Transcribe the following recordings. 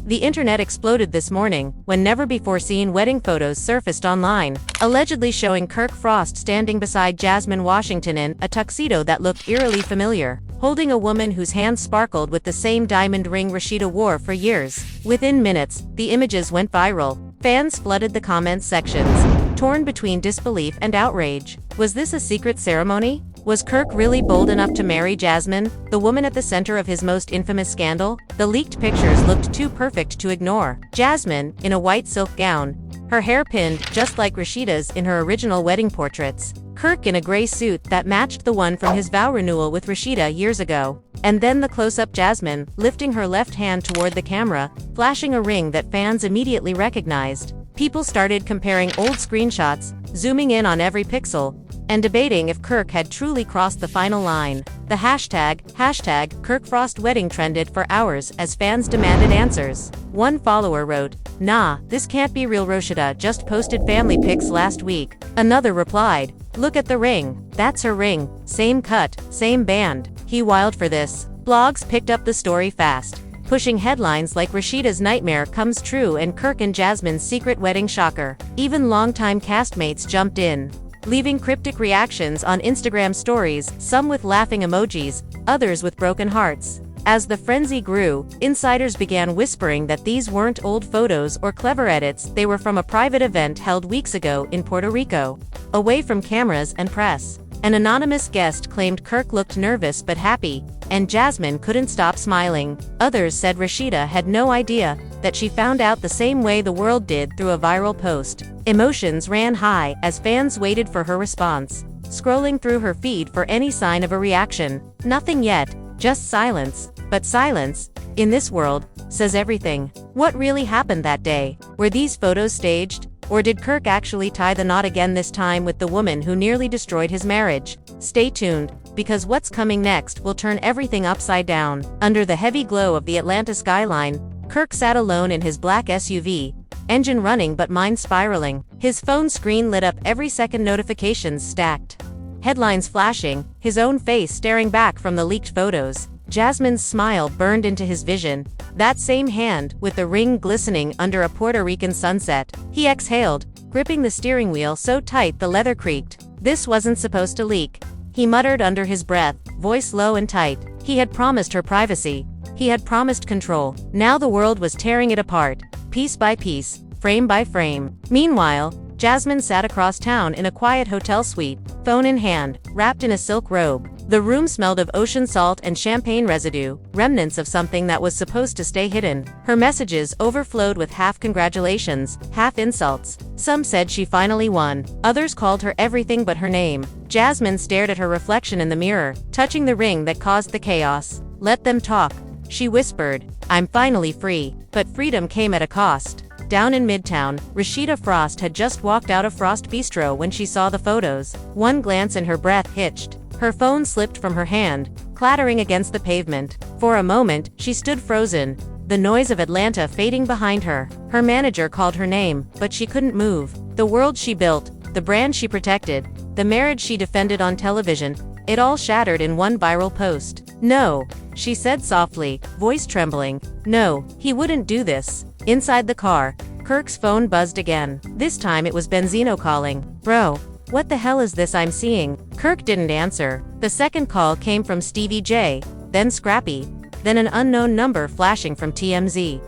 The internet exploded this morning when never-before-seen wedding photos surfaced online, allegedly showing Kirk Frost standing beside Jasmine Washington in a tuxedo that looked eerily familiar, holding a woman whose hands sparkled with the same diamond ring Rasheeda wore for years. Within minutes, the images went viral. Fans flooded the comments sections, torn between disbelief and outrage. Was this a secret ceremony? Was Kirk really bold enough to marry Jasmine, the woman at the center of his most infamous scandal? The leaked pictures looked too perfect to ignore. Jasmine, in a white silk gown, her hair pinned just like Rasheeda's in her original wedding portraits. Kirk in a gray suit that matched the one from his vow renewal with Rasheeda years ago. And then the close-up Jasmine, lifting her left hand toward the camera, flashing a ring that fans immediately recognized. People started comparing old screenshots, zooming in on every pixel, and debating if Kirk had truly crossed the final line. The hashtag #KirkFrostWedding trended for hours as fans demanded answers. One follower wrote, "Nah, this can't be real, Rasheeda just posted family pics last week." Another replied, "Look at the ring. That's her ring. Same cut, same band. He wild for this." Blogs picked up the story fast, pushing headlines like Rasheeda's nightmare comes true and Kirk and Jasmine's secret wedding shocker. Even longtime castmates jumped in, leaving cryptic reactions on Instagram stories, some with laughing emojis, others with broken hearts. As the frenzy grew, insiders began whispering that these weren't old photos or clever edits, they were from a private event held weeks ago in Puerto Rico, away from cameras and press. An anonymous guest claimed Kirk looked nervous but happy, and Jasmine couldn't stop smiling. Others said Rasheeda had no idea, that she found out the same way the world did through a viral post. Emotions ran high as fans waited for her response, scrolling through her feed for any sign of a reaction. Nothing yet, just silence. But silence, in this world, says everything. What really happened that day? Were these photos staged? Or did Kirk actually tie the knot again, this time with the woman who nearly destroyed his marriage? Stay tuned, because what's coming next will turn everything upside down. Under the heavy glow of the Atlanta skyline, Kirk sat alone in his black SUV, engine running but mind spiraling. His phone screen lit up every second, notifications stacked, headlines flashing, his own face staring back from the leaked photos. Jasmine's smile burned into his vision, that same hand, with the ring glistening under a Puerto Rican sunset. He exhaled, gripping the steering wheel so tight the leather creaked. This wasn't supposed to leak, he muttered under his breath, voice low and tight. He had promised her privacy. He had promised control. Now the world was tearing it apart, piece by piece, frame by frame. Meanwhile, Jasmine sat across town in a quiet hotel suite, phone in hand, wrapped in a silk robe. The room smelled of ocean salt and champagne residue, remnants of something that was supposed to stay hidden. Her messages overflowed with half congratulations, half insults. Some said she finally won. Others called her everything but her name. Jasmine stared at her reflection in the mirror, touching the ring that caused the chaos. "Let them talk," she whispered. "I'm finally free." But freedom came at a cost. Down in Midtown, Rasheeda Frost had just walked out of Frost Bistro when she saw the photos. One glance and her breath hitched. Her phone slipped from her hand, clattering against the pavement. For a moment, she stood frozen, the noise of Atlanta fading behind her. Her manager called her name, but she couldn't move. The world she built, the brand she protected, the marriage she defended on television, it all shattered in one viral post. "No," she said softly, voice trembling. "No, he wouldn't do this." Inside the car, Kirk's phone buzzed again. This time it was Benzino calling. "Bro, what the hell is this I'm seeing?" Kirk didn't answer. The second call came from Stevie J, then Scrappy, then an unknown number flashing from TMZ.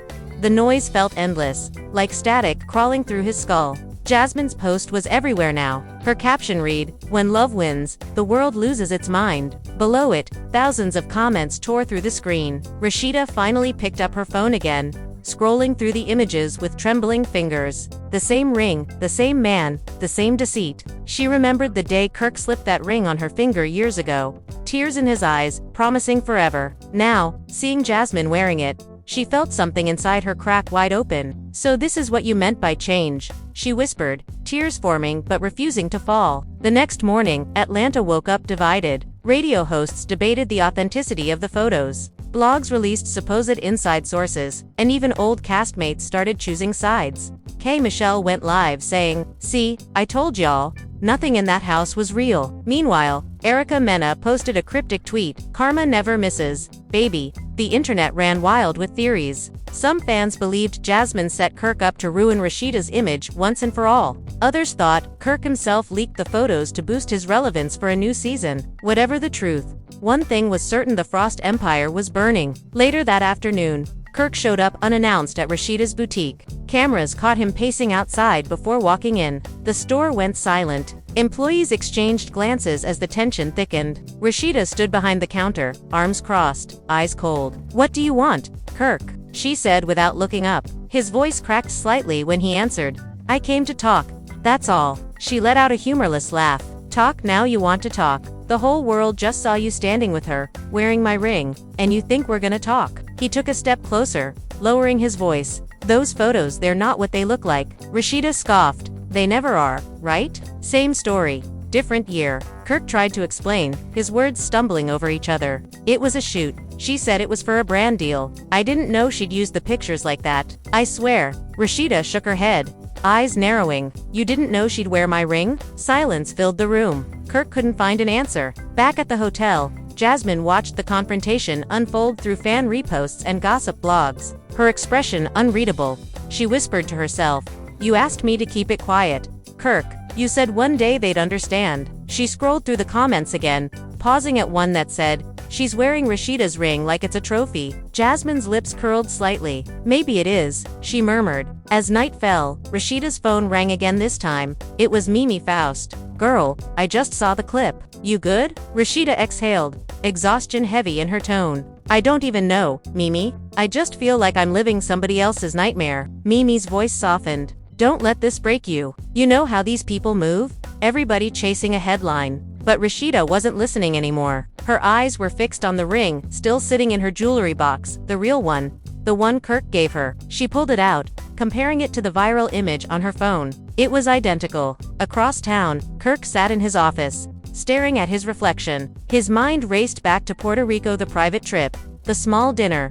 The noise felt endless, like static crawling through his skull. Jasmine's post was everywhere now. Her caption read, "When love wins, the world loses its mind." Below it, thousands of comments tore through the screen. Rasheeda finally picked up her phone again, scrolling through the images with trembling fingers. The same ring, the same man, the same deceit. She remembered the day Kirk slipped that ring on her finger years ago, tears in his eyes, promising forever. Now, seeing Jasmine wearing it, she felt something inside her crack wide open. "So this is what you meant by change," she whispered, tears forming but refusing to fall. The next morning, Atlanta woke up divided. Radio hosts debated the authenticity of the photos. Blogs released supposed inside sources, and even old castmates started choosing sides. K. Michelle went live saying, "See, I told y'all, Nothing in that house was real. Meanwhile, Erica Mena posted a cryptic tweet, "Karma never misses, baby." The internet ran wild with theories. Some fans believed Jasmine set Kirk up to ruin Rasheeda's image once and for all. Others thought Kirk himself leaked the photos to boost his relevance for a new season. Whatever the truth, one thing was certain: the Frost Empire was burning. Later that afternoon, Kirk showed up unannounced at Rasheeda's boutique. Cameras caught him pacing outside before walking in. The store went silent. Employees exchanged glances as the tension thickened. Rasheeda stood behind the counter, arms crossed, eyes cold. "What do you want, Kirk?" she said without looking up. His voice cracked slightly when he answered, "I came to talk, that's all." She let out a humorless laugh. "Talk now? You want to talk? The whole world just saw you standing with her, wearing my ring, and you think we're gonna talk?" He took a step closer, lowering his voice. "Those photos, they're not what they look like." Rasheeda scoffed. "They never are, right? Same story, different year." Kirk tried to explain, his words stumbling over each other. "It was a shoot. She said it was for a brand deal. I didn't know she'd use the pictures like that. I swear." Rasheeda shook her head, eyes narrowing. "You didn't know she'd wear my ring?" Silence filled the room. Kirk couldn't find an answer. Back at the hotel, Jasmine watched the confrontation unfold through fan reposts and gossip blogs. Her expression unreadable. She whispered to herself, "You asked me to keep it quiet, Kirk. You said one day they'd understand." She scrolled through the comments again, pausing at one that said, "She's wearing Rasheeda's ring like it's a trophy." Jasmine's lips curled slightly. "Maybe it is," she murmured. As night fell, Rasheeda's phone rang again. This time, it was Mimi Faust. "Girl, I just saw the clip. You good?" Rasheeda exhaled, exhaustion heavy in her tone. "I don't even know, Mimi. I just feel like I'm living somebody else's nightmare." Mimi's voice softened. "Don't let this break you. You know how these people move? Everybody chasing a headline." But Rasheeda wasn't listening anymore. Her eyes were fixed on the ring, still sitting in her jewelry box, the real one. The one Kirk gave her. She pulled it out, comparing it to the viral image on her phone. It was identical. Across town, Kirk sat in his office, staring at his reflection. His mind raced back to Puerto Rico, the private trip, the small dinner,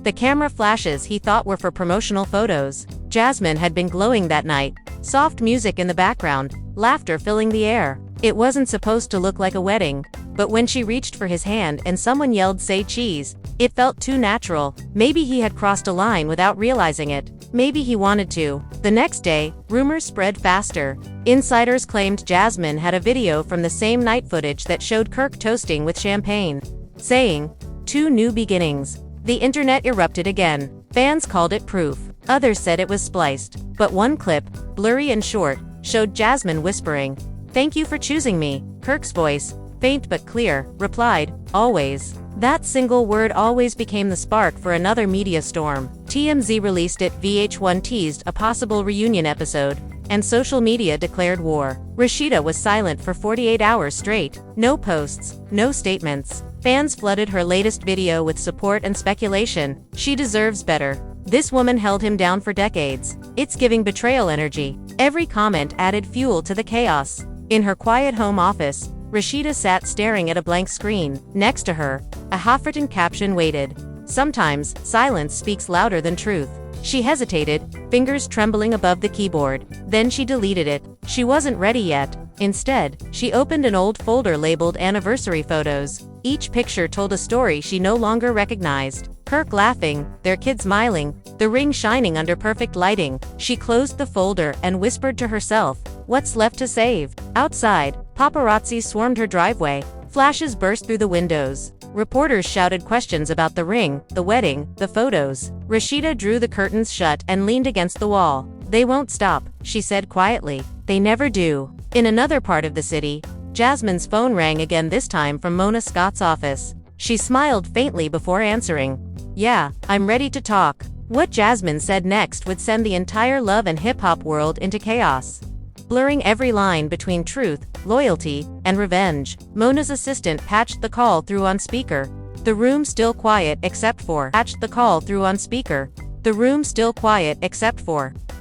the camera flashes he thought were for promotional photos. Jasmine had been glowing that night, soft music in the background, laughter filling the air. It wasn't supposed to look like a wedding, but when she reached for his hand and someone yelled, "Say cheese," it felt too natural. Maybe he had crossed a line without realizing it. Maybe he wanted to. The next day, rumors spread faster. Insiders claimed Jasmine had a video from the same night footage that showed Kirk toasting with champagne, saying, "Two new beginnings." The internet erupted again. Fans called it proof. Others said it was spliced. But one clip, blurry and short, showed Jasmine whispering, "Thank you for choosing me." Kirk's voice, faint but clear, replied, "Always." That single word always became the spark for another media storm. TMZ released it, VH1 teased a possible reunion episode, and social media declared war. Rasheeda was silent for 48 hours straight. No posts, no statements. Fans flooded her latest video with support and speculation. She deserves better. This woman held him down for decades. It's giving betrayal energy. Every comment added fuel to the chaos. In her quiet home office, Rasheeda sat staring at a blank screen. Next to her, a half-written caption waited. Sometimes, silence speaks louder than truth. She hesitated, fingers trembling above the keyboard. Then she deleted it. She wasn't ready yet. Instead, she opened an old folder labeled Anniversary Photos. Each picture told a story she no longer recognized. Kirk laughing, their kid smiling, the ring shining under perfect lighting. She closed the folder and whispered to herself, "What's left to save?" Outside, paparazzi swarmed her driveway. Flashes burst through the windows. Reporters shouted questions about the ring, the wedding, the photos. Rasheeda drew the curtains shut and leaned against the wall. "They won't stop," she said quietly. "They never do." In another part of the city, Jasmine's phone rang again, this time from Mona Scott's office. She smiled faintly before answering. "Yeah, I'm ready to talk." What Jasmine said next would send the entire love and hip-hop world into chaos, blurring every line between truth, loyalty, and revenge. Mona's assistant patched the call through on speaker. The room still quiet except for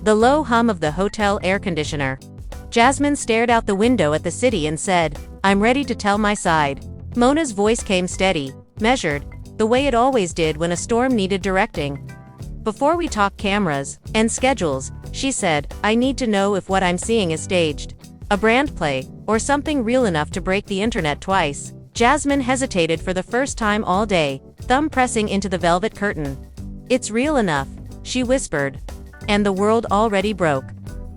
the low hum of the hotel air conditioner. Jasmine stared out the window at the city and said, "I'm ready to tell my side." Mona's voice came steady, measured, the way it always did when a storm needed directing. "Before we talk cameras and schedules," she said, "I need to know if what I'm seeing is staged." A brand play, or something real enough to break the internet twice? Jasmine hesitated for the first time all day, thumb pressing into the velvet curtain. It's real enough, she whispered. And the world already broke.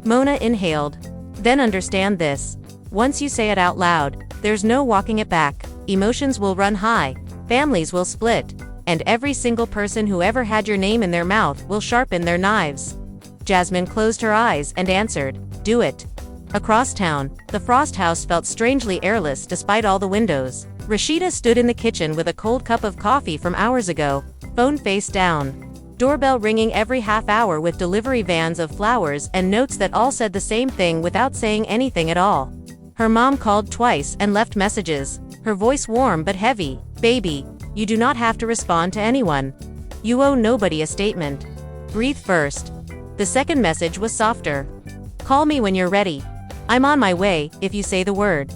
Mona inhaled. Then understand this. Once you say it out loud, there's no walking it back. Emotions will run high, families will split, and every single person who ever had your name in their mouth will sharpen their knives. Jasmine closed her eyes and answered, do it. Across town, the Frost house felt strangely airless despite all the windows. Rasheeda stood in the kitchen with a cold cup of coffee from hours ago, phone face down. Doorbell ringing every half hour with delivery vans of flowers and notes that all said the same thing without saying anything at all. Her mom called twice and left messages, her voice warm but heavy. Baby, you do not have to respond to anyone. You owe nobody a statement. Breathe first. The second message was softer. Call me when you're ready. I'm on my way, if you say the word.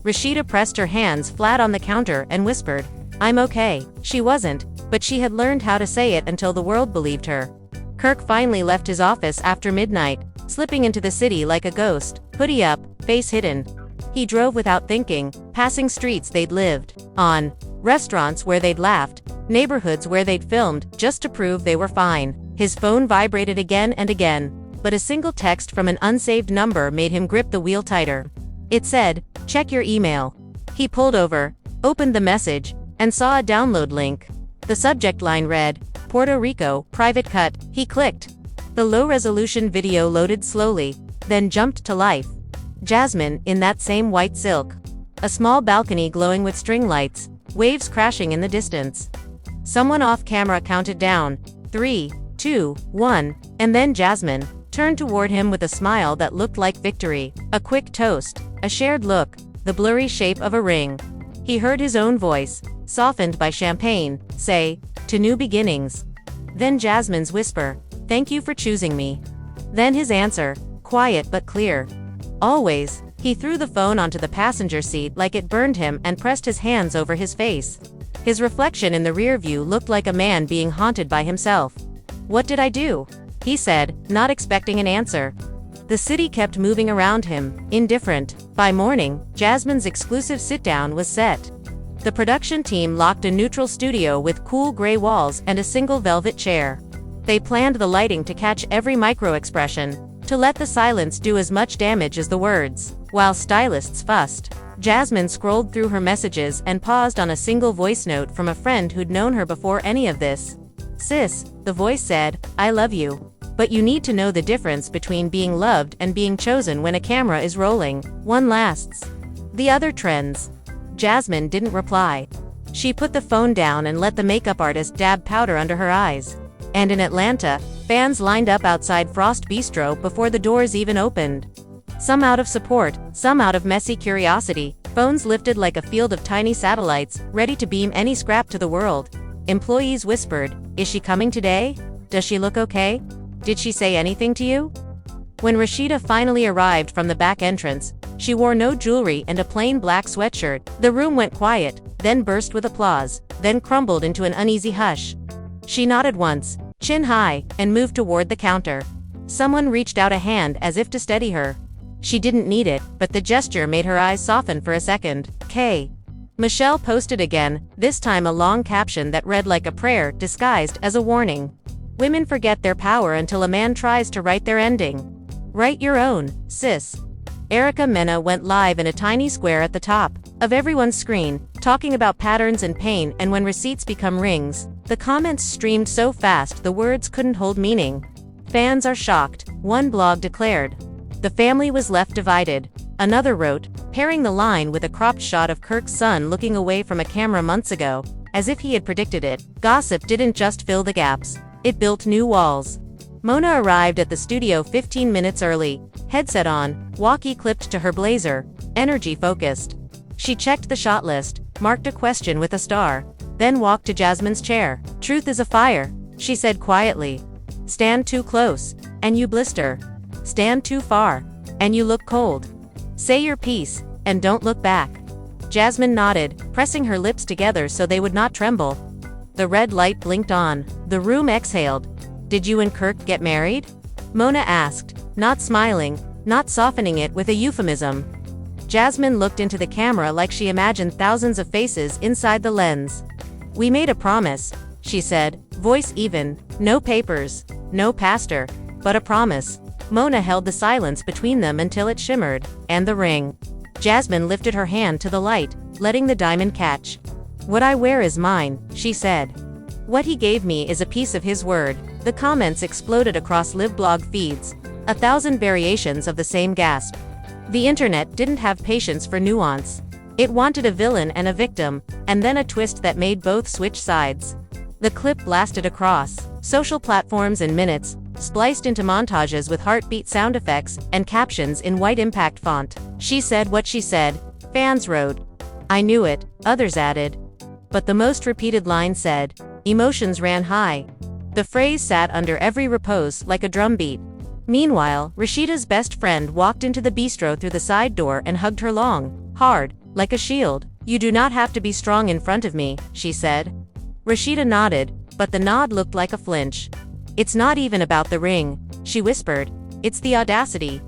Rasheeda pressed her hands flat on the counter and whispered, I'm okay. She wasn't, but she had learned how to say it until the world believed her. Kirk finally left his office after midnight, slipping into the city like a ghost, hoodie up, face hidden. He drove without thinking, passing streets they'd lived on, restaurants where they'd laughed, neighborhoods where they'd filmed, just to prove they were fine. His phone vibrated again and again, but a single text from an unsaved number made him grip the wheel tighter. It said, check your email. He pulled over, opened the message, and saw a download link. The subject line read, Puerto Rico, private cut. He clicked. The low-resolution video loaded slowly, then jumped to life. Jasmine, in that same white silk. A small balcony glowing with string lights, waves crashing in the distance. Someone off camera counted down, 3, 2, 1, and then Jasmine turned toward him with a smile that looked like victory, a quick toast, a shared look, the blurry shape of a ring. He heard his own voice, softened by champagne, say, to new beginnings. Then Jasmine's whisper, thank you for choosing me. Then his answer, quiet but clear. Always. He threw the phone onto the passenger seat like it burned him and pressed his hands over his face. His reflection in the rear view looked like a man being haunted by himself. What did I do? He said, not expecting an answer. The city kept moving around him, indifferent. By morning, Jasmine's exclusive sit-down was set. The production team locked a neutral studio with cool gray walls and a single velvet chair. They planned the lighting to catch every micro-expression, to let the silence do as much damage as the words. While stylists fussed, Jasmine scrolled through her messages and paused on a single voice note from a friend who'd known her before any of this. Sis, the voice said, I love you. But you need to know the difference between being loved and being chosen when a camera is rolling. One lasts. The other trends. Jasmine didn't reply. She put the phone down and let the makeup artist dab powder under her eyes. And in Atlanta, fans lined up outside Frost Bistro before the doors even opened. Some out of support, some out of messy curiosity, phones lifted like a field of tiny satellites, ready to beam any scrap to the world. Employees whispered, is she coming today? Does she look okay? Did she say anything to you? When Rasheeda finally arrived from the back entrance, she wore no jewelry and a plain black sweatshirt. The room went quiet, then burst with applause, then crumbled into an uneasy hush. She nodded once, chin high, and moved toward the counter. Someone reached out a hand as if to steady her. She didn't need it, but the gesture made her eyes soften for a second. K. Michelle posted again, this time a long caption that read like a prayer disguised as a warning. Women forget their power until a man tries to write their ending. Write your own, sis. Erica Mena went live in a tiny square at the top of everyone's screen, talking about patterns and pain, and when receipts become rings. The comments streamed so fast the words couldn't hold meaning. Fans are shocked, one blog declared. The family was left divided. Another wrote, pairing the line with a cropped shot of Kirk's son looking away from a camera months ago, as if he had predicted it. Gossip didn't just fill the gaps. It built new walls. Mona arrived at the studio 15 minutes early, headset on, walkie clipped to her blazer, energy focused. She checked the shot list, marked a question with a star, then walked to Jasmine's chair. Truth is a fire, she said quietly. Stand too close, and you blister. Stand too far, and you look cold. Say your piece, and don't look back. Jasmine nodded, pressing her lips together so they would not tremble. The red light blinked on. The room exhaled. Did you and Kirk get married? Mona asked, not smiling, not softening it with a euphemism. Jasmine looked into the camera like she imagined thousands of faces inside the lens. "We made a promise," she said, voice even. "No papers, no pastor, but a promise." Mona held the silence between them until it shimmered. "And the ring." Jasmine lifted her hand to the light, letting the diamond catch. "What I wear is mine," she said. "What he gave me is a piece of his word." The comments exploded across live blog feeds. 1,000 variations of the same gasp. The internet didn't have patience for nuance. It wanted a villain and a victim, and then a twist that made both switch sides. The clip blasted across social platforms in minutes, spliced into montages with heartbeat sound effects and captions in white impact font. "She said what she said," fans wrote. "I knew it," others added. But the most repeated line said, "Emotions ran high." The phrase sat under every repost like a drumbeat. Meanwhile, Rasheeda's best friend walked into the bistro through the side door and hugged her long, hard, like a shield. "You do not have to be strong in front of me," she said. Rasheeda nodded, but the nod looked like a flinch. "It's not even about the ring," she whispered. "It's the audacity."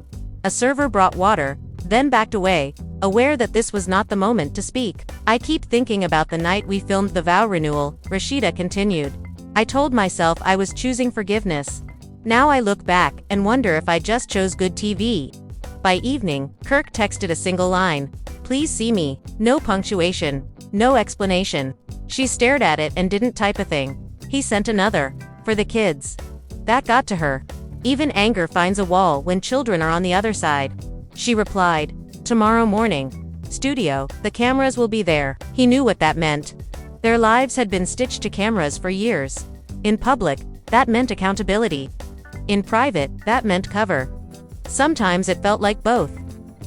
A server brought water, then backed away, aware that this was not the moment to speak. "I keep thinking about the night we filmed the vow renewal," Rasheeda continued. "I told myself I was choosing forgiveness. Now I look back and wonder if I just chose good TV." By evening, Kirk texted a single line. "Please see me." No punctuation, no explanation. She stared at it and didn't type a thing. He sent another. "For the kids." That got to her. Even anger finds a wall when children are on the other side. She replied, "Tomorrow morning. Studio, the cameras will be there." He knew what that meant. Their lives had been stitched to cameras for years. In public, that meant accountability. In private, that meant cover. Sometimes it felt like both.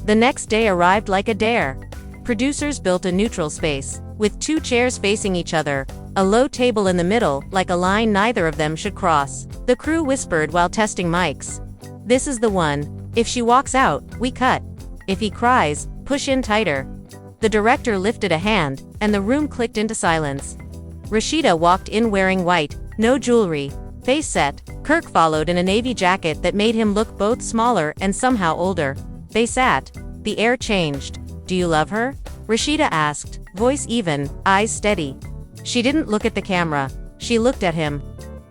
The next day arrived like a dare. Producers built a neutral space, with 2 chairs facing each other, a low table in the middle, like a line neither of them should cross. The crew whispered while testing mics. "This is the one. If she walks out, we cut. If he cries, push in tighter." The director lifted a hand, and the room clicked into silence. Rasheeda walked in wearing white, no jewelry, face set. Kirk followed in a navy jacket that made him look both smaller and somehow older. They sat. The air changed. "Do you love her?" Rasheeda asked, voice even, eyes steady. She didn't look at the camera. She looked at him.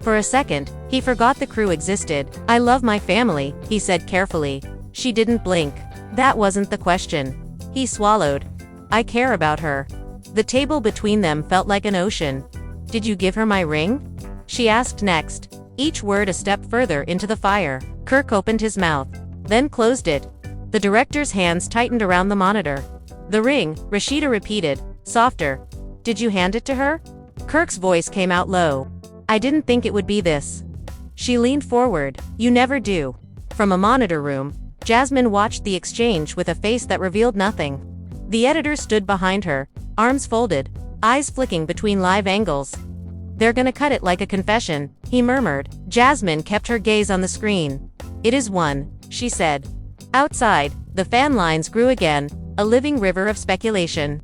For a second, he forgot the crew existed. "I love my family," he said carefully. She didn't blink. That wasn't the question. He swallowed. "I care about her." The table between them felt like an ocean. "Did you give her my ring?" she asked next, each word a step further into the fire. Kirk opened his mouth, then closed it. The director's hands tightened around the monitor. "The ring," Rasheeda repeated, softer. "Did you hand it to her?" Kirk's voice came out low. "I didn't think it would be this." She leaned forward. "You never do." From a monitor room, Jasmine watched the exchange with a face that revealed nothing. The editor stood behind her, arms folded, eyes flicking between live angles. "They're gonna cut it like a confession," he murmured. Jasmine kept her gaze on the screen. "It is one," she said. Outside, the fan lines grew again, a living river of speculation.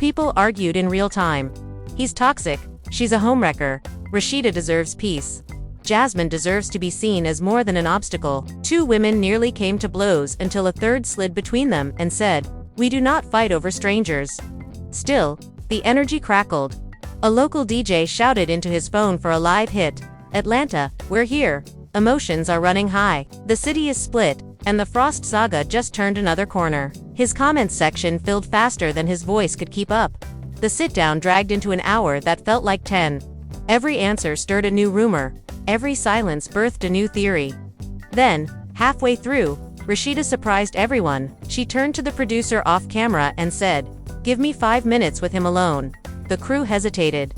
People argued in real time. "He's toxic. She's a homewrecker. Rasheeda deserves peace. Jasmine deserves to be seen as more than an obstacle." 2 women nearly came to blows until a third slid between them and said, "We do not fight over strangers." Still, the energy crackled. A local DJ shouted into his phone for a live hit. "Atlanta, we're here." Emotions are running high. The city is split, and the Frost saga just turned another corner. His comments section filled faster than his voice could keep up. The sit-down dragged into an hour that felt like 10. Every answer stirred a new rumor. Every silence birthed a new theory. Then, halfway through, Rasheeda surprised everyone. She turned to the producer off camera and said, "Give me 5 minutes with him alone." The crew hesitated.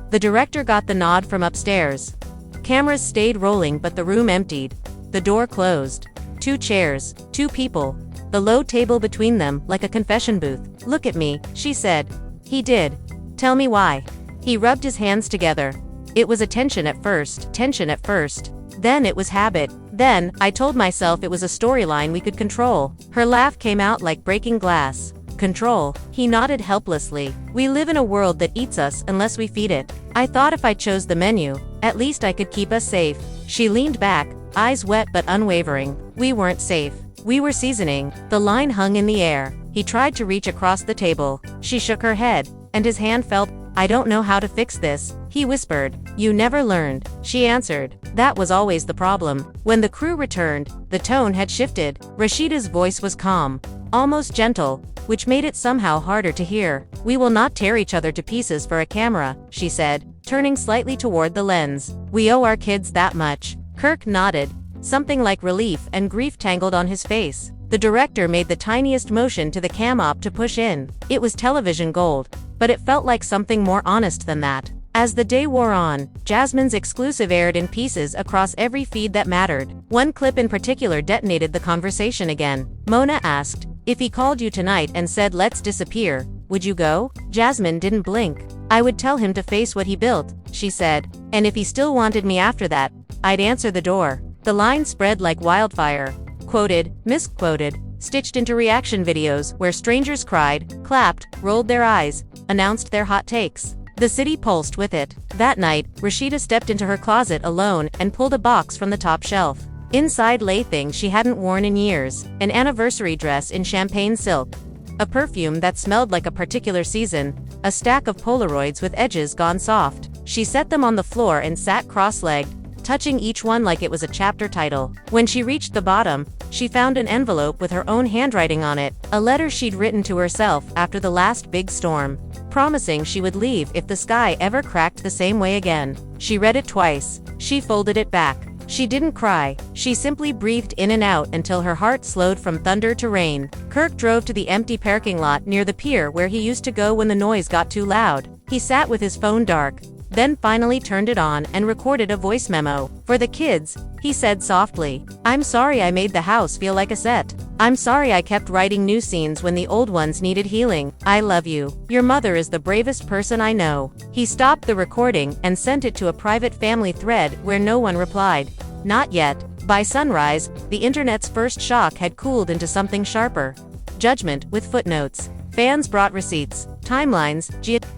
The director got the nod from upstairs. Cameras stayed rolling but the room emptied. The door closed. 2 chairs, 2 people. The low table between them like a confession booth. "Look at me," she said. He did. "Tell me why." He rubbed his hands together. It was tension at first. Then it was habit. Then, I told myself it was a storyline we could control. Her laugh came out like breaking glass. "Control." He nodded helplessly. "We live in a world that eats us unless we feed it. I thought if I chose the menu, at least I could keep us safe." She leaned back, eyes wet but unwavering. "We weren't safe. We were seasoning. The line hung in the air. He tried to reach across the table. She shook her head, and his hand felt. I don't know how to fix this, he whispered. You never learned, she answered. That was always the problem. When the crew returned, the tone had shifted. Rasheeda's voice was calm, almost gentle, which made it somehow harder to hear. We will not tear each other to pieces for a camera, she said, turning slightly toward the lens. We owe our kids that much. Kirk nodded, something like relief and grief tangled on his face. The director made the tiniest motion to the cam op to push in. It was television gold, but it felt like something more honest than that. As the day wore on, Jasmine's exclusive aired in pieces across every feed that mattered. One clip in particular detonated the conversation again. Mona asked, if he called you tonight and said let's disappear, would you go? Jasmine didn't blink. I would tell him to face what he built, she said, and if he still wanted me after that, I'd answer the door. The line spread like wildfire. Quoted, misquoted, stitched into reaction videos where strangers cried, clapped, rolled their eyes, announced their hot takes. The city pulsed with it. That night, Rasheeda stepped into her closet alone and pulled a box from the top shelf. Inside lay things she hadn't worn in years: an anniversary dress in champagne silk, a perfume that smelled like a particular season, a stack of Polaroids with edges gone soft. She set them on the floor and sat cross-legged, touching each one like it was a chapter title. When she reached the bottom, she found an envelope with her own handwriting on it, a letter she'd written to herself after the last big storm, promising she would leave if the sky ever cracked the same way again. She read it twice. She folded it back. She didn't cry. She simply breathed in and out until her heart slowed from thunder to rain. Kirk drove to the empty parking lot near the pier where he used to go when the noise got too loud. He sat with his phone dark, then finally turned it on and recorded a voice memo. For the kids, he said softly, I'm sorry I made the house feel like a set. I'm sorry I kept writing new scenes when the old ones needed healing. I love you. Your mother is the bravest person I know. He stopped the recording and sent it to a private family thread where no one replied. Not yet. By sunrise, the internet's first shock had cooled into something sharper. Judgment with footnotes. Fans brought receipts, timelines,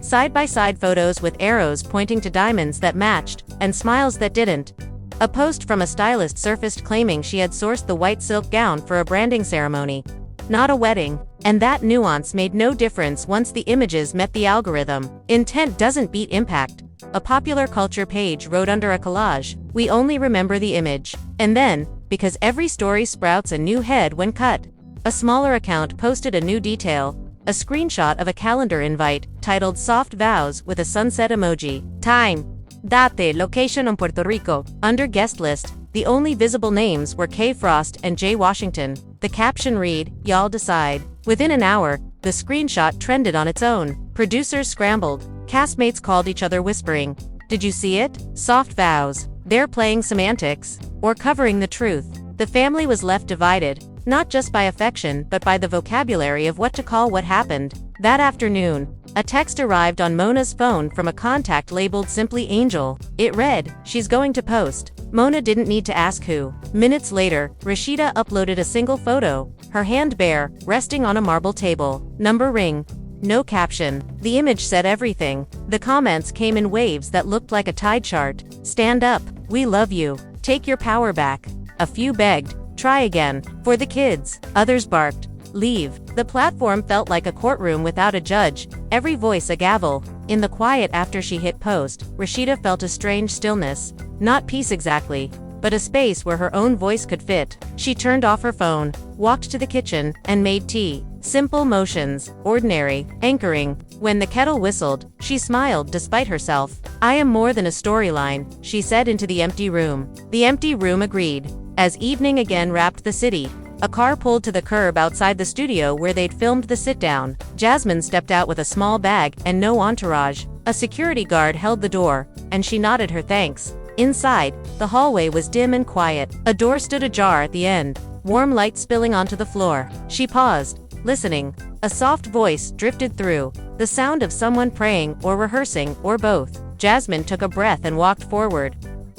side-by-side photos with arrows pointing to diamonds that matched, and smiles that didn't. A post from a stylist surfaced claiming she had sourced the white silk gown for a branding ceremony, not a wedding. And that nuance made no difference once the images met the algorithm. Intent doesn't beat impact. A popular culture page wrote under a collage, we only remember the image. And then, because every story sprouts a new head when cut, a smaller account posted a new detail, a screenshot of a calendar invite, titled Soft Vows with a sunset emoji. Time. Date, location on Puerto Rico. Under guest list, the only visible names were K. Frost and Jay Washington. The caption read, y'all decide. Within an hour, the screenshot trended on its own. Producers scrambled. Castmates called each other whispering, did you see it? Soft vows. They're playing semantics. Or covering the truth. The family was left divided, not just by affection but by the vocabulary of what to call what happened. That afternoon, a text arrived on Mona's phone from a contact labeled simply Angel. It read, she's going to post. Mona didn't need to ask who. Minutes later, Rasheeda uploaded a single photo, her hand bare, resting on a marble table. Number ring. No caption. The image said everything. The comments came in waves that looked like a tide chart. Stand up. We love you. Take your power back. A few begged, try again. For the kids. Others barked, leave. The platform felt like a courtroom without a judge, every voice a gavel. In the quiet after she hit post, Rasheeda felt a strange stillness. Not peace exactly, but a space where her own voice could fit. She turned off her phone, walked to the kitchen, and made tea. Simple motions, ordinary, anchoring. When the kettle whistled, she smiled despite herself. I am more than a storyline, she said into the empty room. The empty room agreed. As evening again wrapped the city, a car pulled to the curb outside the studio where they'd filmed the sit-down. Jasmine stepped out with a small bag and no entourage. A security guard held the door, and she nodded her thanks. Inside, the hallway was dim and quiet. A door stood ajar at the end, warm light spilling onto the floor. She paused, listening. A soft voice drifted through, the sound of someone praying or rehearsing or both. Jasmine took a breath and walked forward,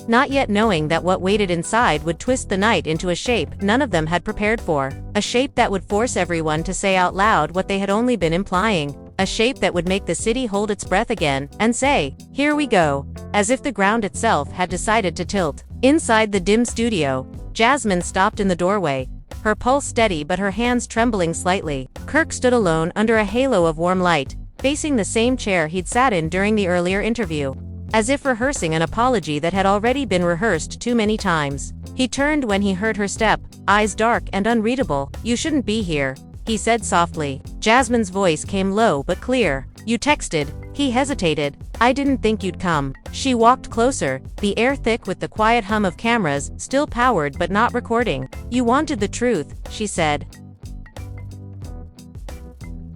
not yet knowing that what waited inside would twist the night into a shape none of them had prepared for. A shape that would force everyone to say out loud what they had only been implying. A shape that would make the city hold its breath again and say, here we go, as if the ground itself had decided to tilt. Inside the dim studio, Jasmine stopped in the doorway, her pulse steady but her hands trembling slightly. Kirk stood alone under a halo of warm light, facing the same chair he'd sat in during the earlier interview. As if rehearsing an apology that had already been rehearsed too many times. He turned when he heard her step, eyes dark and unreadable. "You shouldn't be here," he said softly. Jasmine's voice came low but clear. "You texted." He hesitated. "I didn't think you'd come." She walked closer, the air thick with the quiet hum of cameras, still powered but not recording. "You wanted the truth," she said.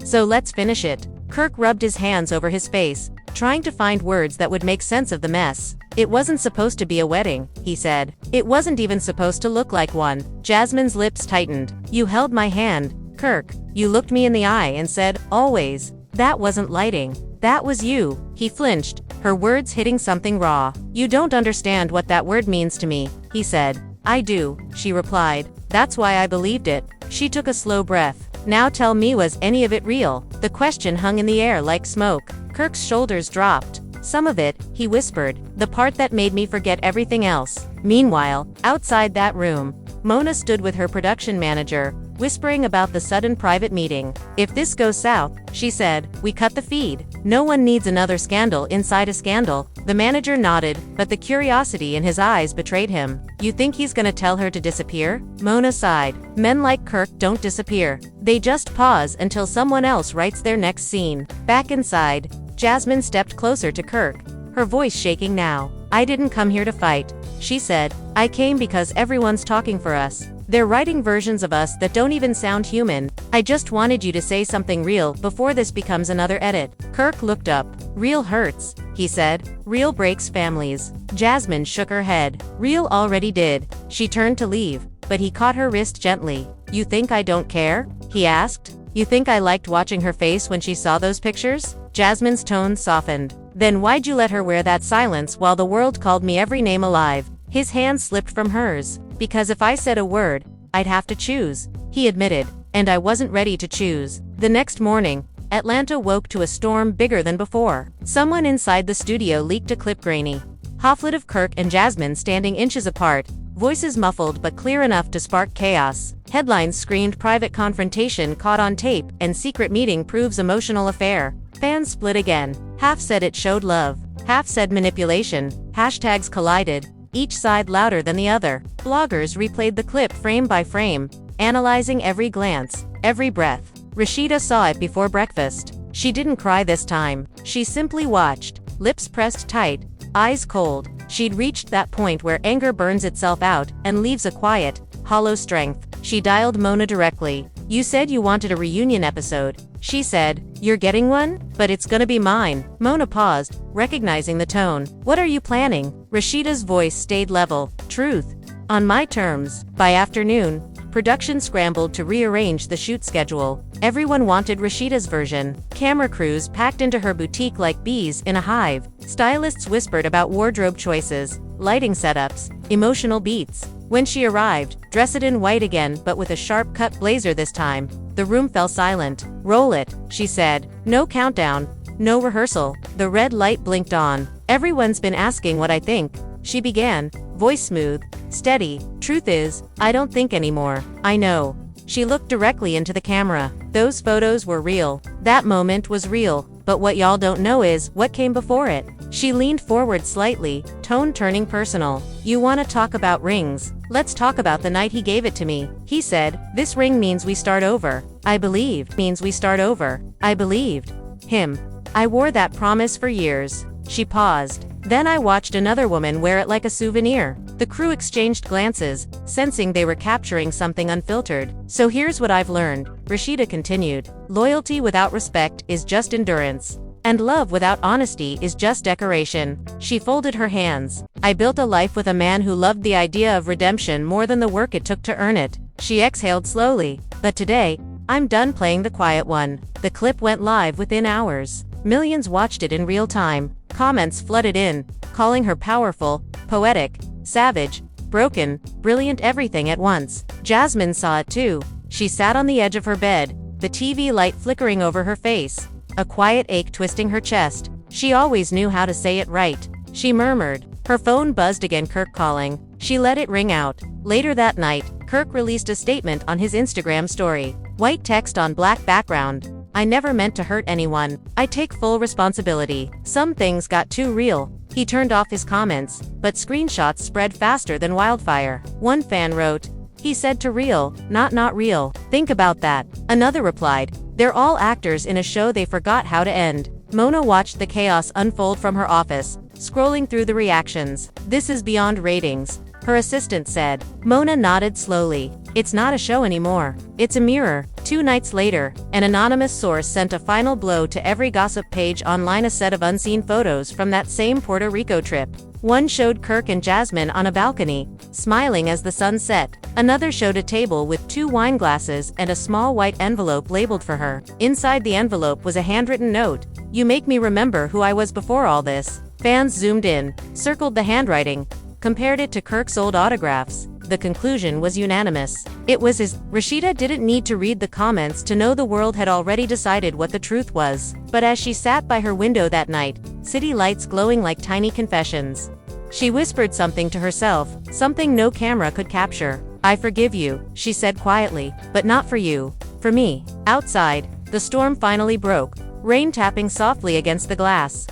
"So let's finish it." Kirk rubbed his hands over his face, trying to find words that would make sense of the mess. "It wasn't supposed to be a wedding," he said. "It wasn't even supposed to look like one." Jasmine's lips tightened. "You held my hand, Kirk. You looked me in the eye and said, 'Always.' That wasn't lighting. That was you." He flinched, her words hitting something raw. "You don't understand what that word means to me," he said. "I do," she replied. "That's why I believed it." She took a slow breath. "Now tell me, was any of it real?" The question hung in the air like smoke. Kirk's shoulders dropped. "Some of it," he whispered, "the part that made me forget everything else." Meanwhile, outside that room, Mona stood with her production manager, whispering about the sudden private meeting. "If this goes south," she said, "we cut the feed. No one needs another scandal inside a scandal." The manager nodded, but the curiosity in his eyes betrayed him. "You think he's gonna tell her to disappear?" Mona sighed. "Men like Kirk don't disappear. They just pause until someone else writes their next scene." Back inside, Jasmine stepped closer to Kirk, her voice shaking now. "I didn't come here to fight," she said. "I came because everyone's talking for us. They're writing versions of us that don't even sound human. I just wanted you to say something real before this becomes another edit." Kirk looked up. "Real hurts," he said. "Real breaks families." Jasmine shook her head. "Real already did." She turned to leave, but he caught her wrist gently. "You think I don't care?" he asked. "You think I liked watching her face when she saw those pictures?" Jasmine's tone softened. "Then why'd you let her wear that silence while the world called me every name alive?" His hand slipped from hers. "Because if I said a word, I'd have to choose," he admitted, "and I wasn't ready to choose." The next morning, Atlanta woke to a storm bigger than before. Someone inside the studio leaked a clip grainy. Halflit of Kirk and Jasmine standing inches apart, voices muffled but clear enough to spark chaos. Headlines screamed private confrontation caught on tape and secret meeting proves emotional affair. Fans split again. Half said it showed love. Half said manipulation. Hashtags collided, each side louder than the other. Bloggers replayed the clip frame by frame, analyzing every glance, every breath. Rasheeda saw it before breakfast. She didn't cry this time. She simply watched, lips pressed tight, eyes cold. She'd reached that point where anger burns itself out and leaves a quiet, hollow strength. She dialed Mona directly. "You said you wanted a reunion episode," she said. "You're getting one? But it's gonna be mine." Mona paused, recognizing the tone. "What are you planning?" Rasheeda's voice stayed level. "Truth. On my terms." By afternoon, production scrambled to rearrange the shoot schedule. Everyone wanted Rasheeda's version. Camera crews packed into her boutique like bees in a hive. Stylists whispered about wardrobe choices, lighting setups, emotional beats. When she arrived, dressed in white again but with a sharp-cut blazer this time, the room fell silent. "Roll it," she said. "No countdown, no rehearsal." The red light blinked on. "Everyone's been asking what I think," she began, voice smooth, steady. "Truth is, I don't think anymore. I know." She looked directly into the camera. Those photos were real. That moment was real. But what y'all don't know is what came before it. She leaned forward slightly, tone turning personal. "You want to talk about rings? Let's talk about the night he gave it to me." He said, "This ring means we start over." I believed. Means we start over. I believed him. I wore that promise for years. She paused. Then I watched another woman wear it like a souvenir. The crew exchanged glances, sensing they were capturing something unfiltered. "So here's what I've learned," Rasheeda continued. "Loyalty without respect is just endurance. And love without honesty is just decoration." She folded her hands. "I built a life with a man who loved the idea of redemption more than the work it took to earn it." She exhaled slowly. "But today, I'm done playing the quiet one." The clip went live within hours. Millions watched it in real time. Comments flooded in, calling her powerful, poetic, savage, broken, brilliant, everything at once. Jasmine saw it too. She sat on the edge of her bed, the TV light flickering over her face, a quiet ache twisting her chest. She always knew how to say it right. She murmured, Her phone buzzed again, Kirk calling. She let it ring out. Later that night, Kirk released a statement on his Instagram story. White text on black background. I never meant to hurt anyone. I take full responsibility. Some things got too real. He turned off his comments, but screenshots spread faster than wildfire. One fan wrote, "He said to real, not real. Think about that." Another replied, "They're all actors in a show they forgot how to end." Mona watched the chaos unfold from her office, scrolling through the reactions. "This is beyond ratings," her assistant said. Mona nodded slowly. "It's not a show anymore. It's a mirror." 2 nights later, an anonymous source sent a final blow to every gossip page online, a set of unseen photos from that same Puerto Rico trip. One showed Kirk and Jasmine on a balcony, smiling as the sun set. Another showed a table with 2 wine glasses and a small white envelope labeled for her. Inside the envelope was a handwritten note. "You make me remember who I was before all this." Fans zoomed in, circled the handwriting, compared it to Kirk's old autographs. The conclusion was unanimous. It was his. Rasheeda didn't need to read the comments to know the world had already decided what the truth was. But as she sat by her window that night, city lights glowing like tiny confessions, she whispered something to herself, something no camera could capture. "I forgive you," she said quietly, "but not for you. For me." Outside, the storm finally broke, rain tapping softly against the glass,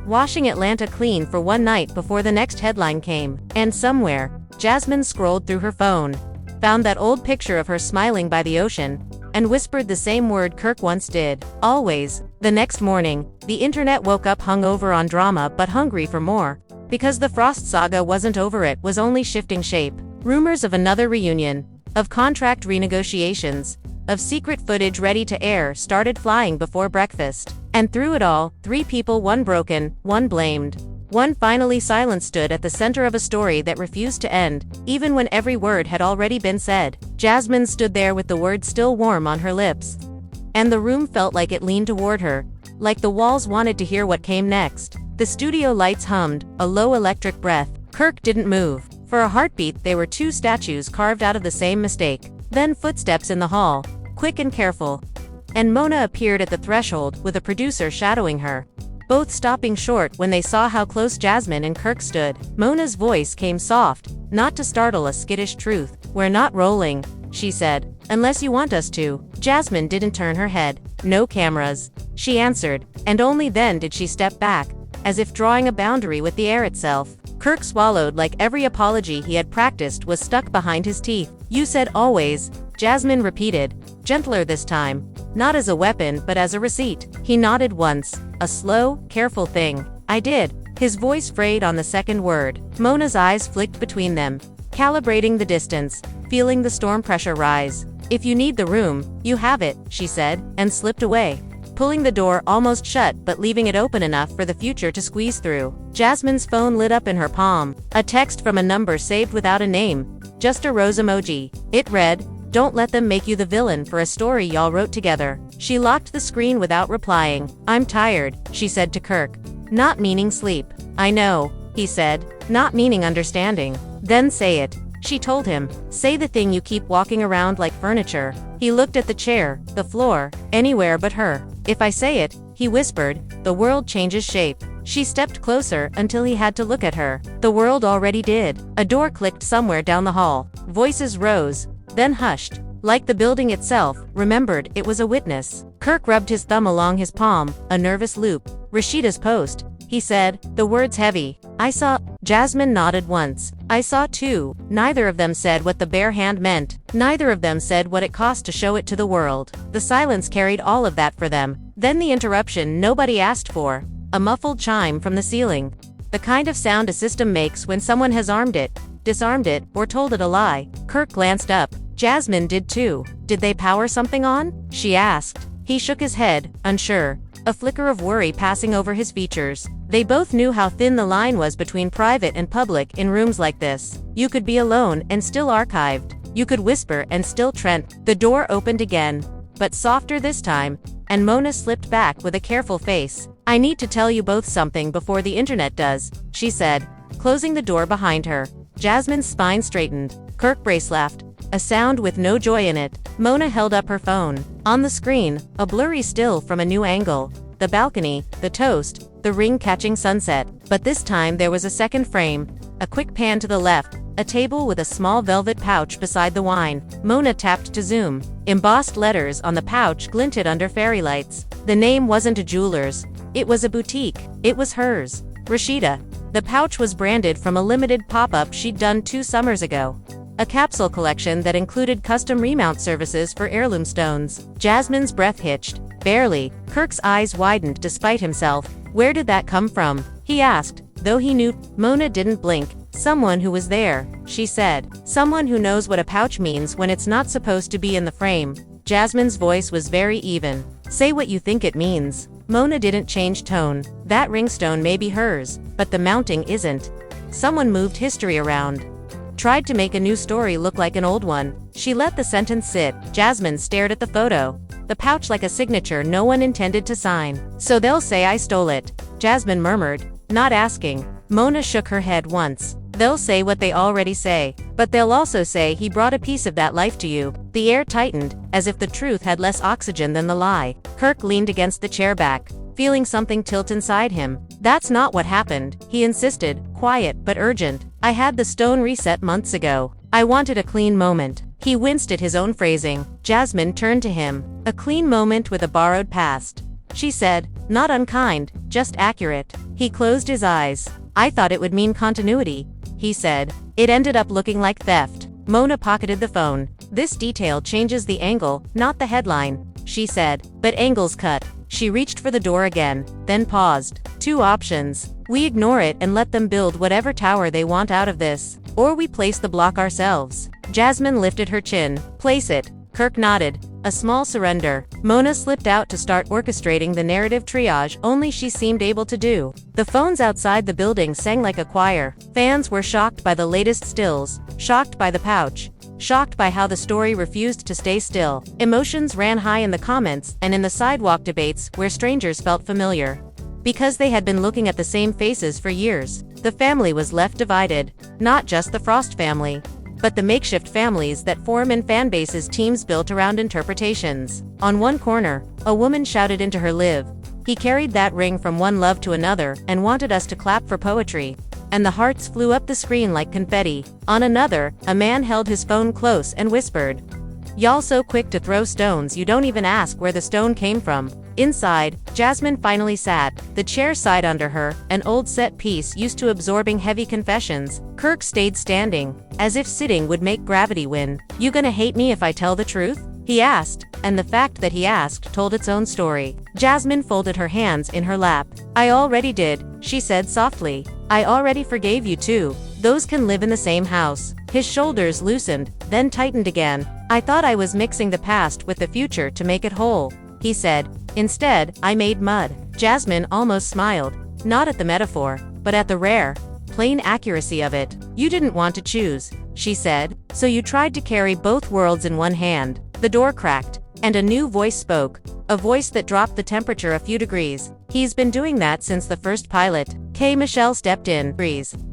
washing Atlanta clean for one night before the next headline came. And somewhere, Jasmine scrolled through her phone, found that old picture of her smiling by the ocean, and whispered the same word Kirk once did. Always. The next morning, the internet woke up hungover on drama but hungry for more. Because the Frost saga wasn't over, it was only shifting shape. Rumors of another reunion, of contract renegotiations, of secret footage ready to air started flying before breakfast. And through it all, 3 people, one broken, one blamed, one finally silent, stood at the center of a story that refused to end, even when every word had already been said. Jasmine stood there with the words still warm on her lips. And the room felt like it leaned toward her, like the walls wanted to hear what came next. The studio lights hummed, a low electric breath. Kirk didn't move. For a heartbeat, they were 2 statues carved out of the same mistake. Then footsteps in the hall, quick and careful. And Mona appeared at the threshold, with a producer shadowing her, both stopping short when they saw how close Jasmine and Kirk stood. Mona's voice came soft, not to startle a skittish truth. "We're not rolling," she said, "unless you want us to." Jasmine didn't turn her head. "No cameras," she answered, and only then did she step back, as if drawing a boundary with the air itself. Kirk swallowed, like every apology he had practiced was stuck behind his teeth. "You said always," Jasmine repeated, gentler this time, not as a weapon but as a receipt. He nodded once, a slow, careful thing. "I did." His voice frayed on the second word. Mona's eyes flicked between them, calibrating the distance, feeling the storm pressure rise. "If you need the room, you have it," she said, and slipped away, pulling the door almost shut but leaving it open enough for the future to squeeze through. Jasmine's phone lit up in her palm, a text from a number saved without a name, just a rose emoji. It read, "Don't let them make you the villain for a story y'all wrote together." She locked the screen without replying. "I'm tired," she said to Kirk, not meaning sleep. "I know," he said, not meaning understanding. "Then say it," she told him. "Say the thing you keep walking around like furniture." He looked at the chair, the floor, anywhere but her. "If I say it," he whispered, "the world changes shape." She stepped closer until he had to look at her. The world already did. A door clicked somewhere down the hall. Voices rose, then hushed. Like the building itself, remembered it was a witness. Kirk rubbed his thumb along his palm, a nervous loop. "Rasheeda's post," he said, the words heavy. "I saw." Jasmine nodded once. "I saw too." Neither of them said what the bare hand meant. Neither of them said what it cost to show it to the world. The silence carried all of that for them. Then the interruption nobody asked for. A muffled chime from the ceiling. The kind of sound a system makes when someone has armed it, disarmed it, or told it a lie. Kirk glanced up. Jasmine did too. "Did they power something on?" she asked. He shook his head, unsure, a flicker of worry passing over his features. They both knew how thin the line was between private and public in rooms like this. You could be alone and still archived. You could whisper and still trent. The door opened again, but softer this time, and Mona slipped back with a careful face. "I need to tell you both something before the internet does," she said, closing the door behind her. Jasmine's spine straightened. Kirk Brace laughed, a sound with no joy in it. Mona held up her phone. On the screen, a blurry still from a new angle. the balcony, the toast, the ring catching sunset. But this time there was a second frame. A quick pan to the left, a table with a small velvet pouch beside the wine. Mona tapped to zoom. Embossed letters on the pouch glinted under fairy lights. The name wasn't a jeweler's. It was a boutique. It was hers. Rasheeda. The pouch was branded from a limited pop-up she'd done 2 summers ago. A capsule collection that included custom remount services for heirloom stones. Jasmine's breath hitched. Barely. Kirk's eyes widened despite himself. Where did that come from? He asked, though he knew. Mona didn't blink. Someone who was there, she said. Someone who knows what a pouch means when it's not supposed to be in the frame. Jasmine's voice was very even. Say what you think it means. Mona didn't change tone. That ringstone may be hers, but the mounting isn't. Someone moved history around. Tried to make a new story look like an old one. She let the sentence sit. Jasmine stared at the photo. The pouch like a signature no one intended to sign. So they'll say I stole it, Jasmine murmured, not asking. Mona shook her head once. They'll say what they already say. But they'll also say he brought a piece of that life to you. The air tightened, as if the truth had less oxygen than the lie. Kirk leaned against the chair back, feeling something tilt inside him. That's not what happened, he insisted, quiet but urgent. I had the stone reset months ago. I wanted a clean moment. He winced at his own phrasing. Jasmine turned to him. A clean moment with a borrowed past, she said, not unkind, just accurate. He closed his eyes. I thought it would mean continuity, he said. It ended up looking like theft. Mona pocketed the phone. This detail changes the angle, not the headline, she said. But angles cut. She reached for the door again, then paused. 2 options. We ignore it and let them build whatever tower they want out of this. Or we place the block ourselves. Jasmine lifted her chin. Place it. Kirk nodded. A small surrender. Mona slipped out to start orchestrating the narrative triage only she seemed able to do. The phones outside the building sang like a choir. Fans were shocked by the latest stills, shocked by the pouch, shocked by how the story refused to stay still. Emotions ran high in the comments and in the sidewalk debates where strangers felt familiar. Because they had been looking at the same faces for years, the family was left divided. Not just the Frost family, but the makeshift families that form in fanbases teams built around interpretations. On one corner, a woman shouted into her live. He carried that ring from one love to another and wanted us to clap for poetry. And the hearts flew up the screen like confetti. On another, a man held his phone close and whispered, "Y'all so quick to throw stones you don't even ask where the stone came from." Inside, Jasmine finally sat, the chair side under her, an old set piece used to absorbing heavy confessions. Kirk stayed standing, as if sitting would make gravity win. You gonna hate me if I tell the truth? He asked, and the fact that he asked told its own story. Jasmine folded her hands in her lap. I already did, she said softly. I already forgave you too. Those can live in the same house. His shoulders loosened, then tightened again. I thought I was mixing the past with the future to make it whole, he said. Instead, I made mud. Jasmine almost smiled, not at the metaphor, but at the rare, plain accuracy of it. You didn't want to choose, she said, so you tried to carry both worlds in one hand. The door cracked, and a new voice spoke, a voice that dropped the temperature a few degrees. He's been doing that since the first pilot. K. Michelle stepped in.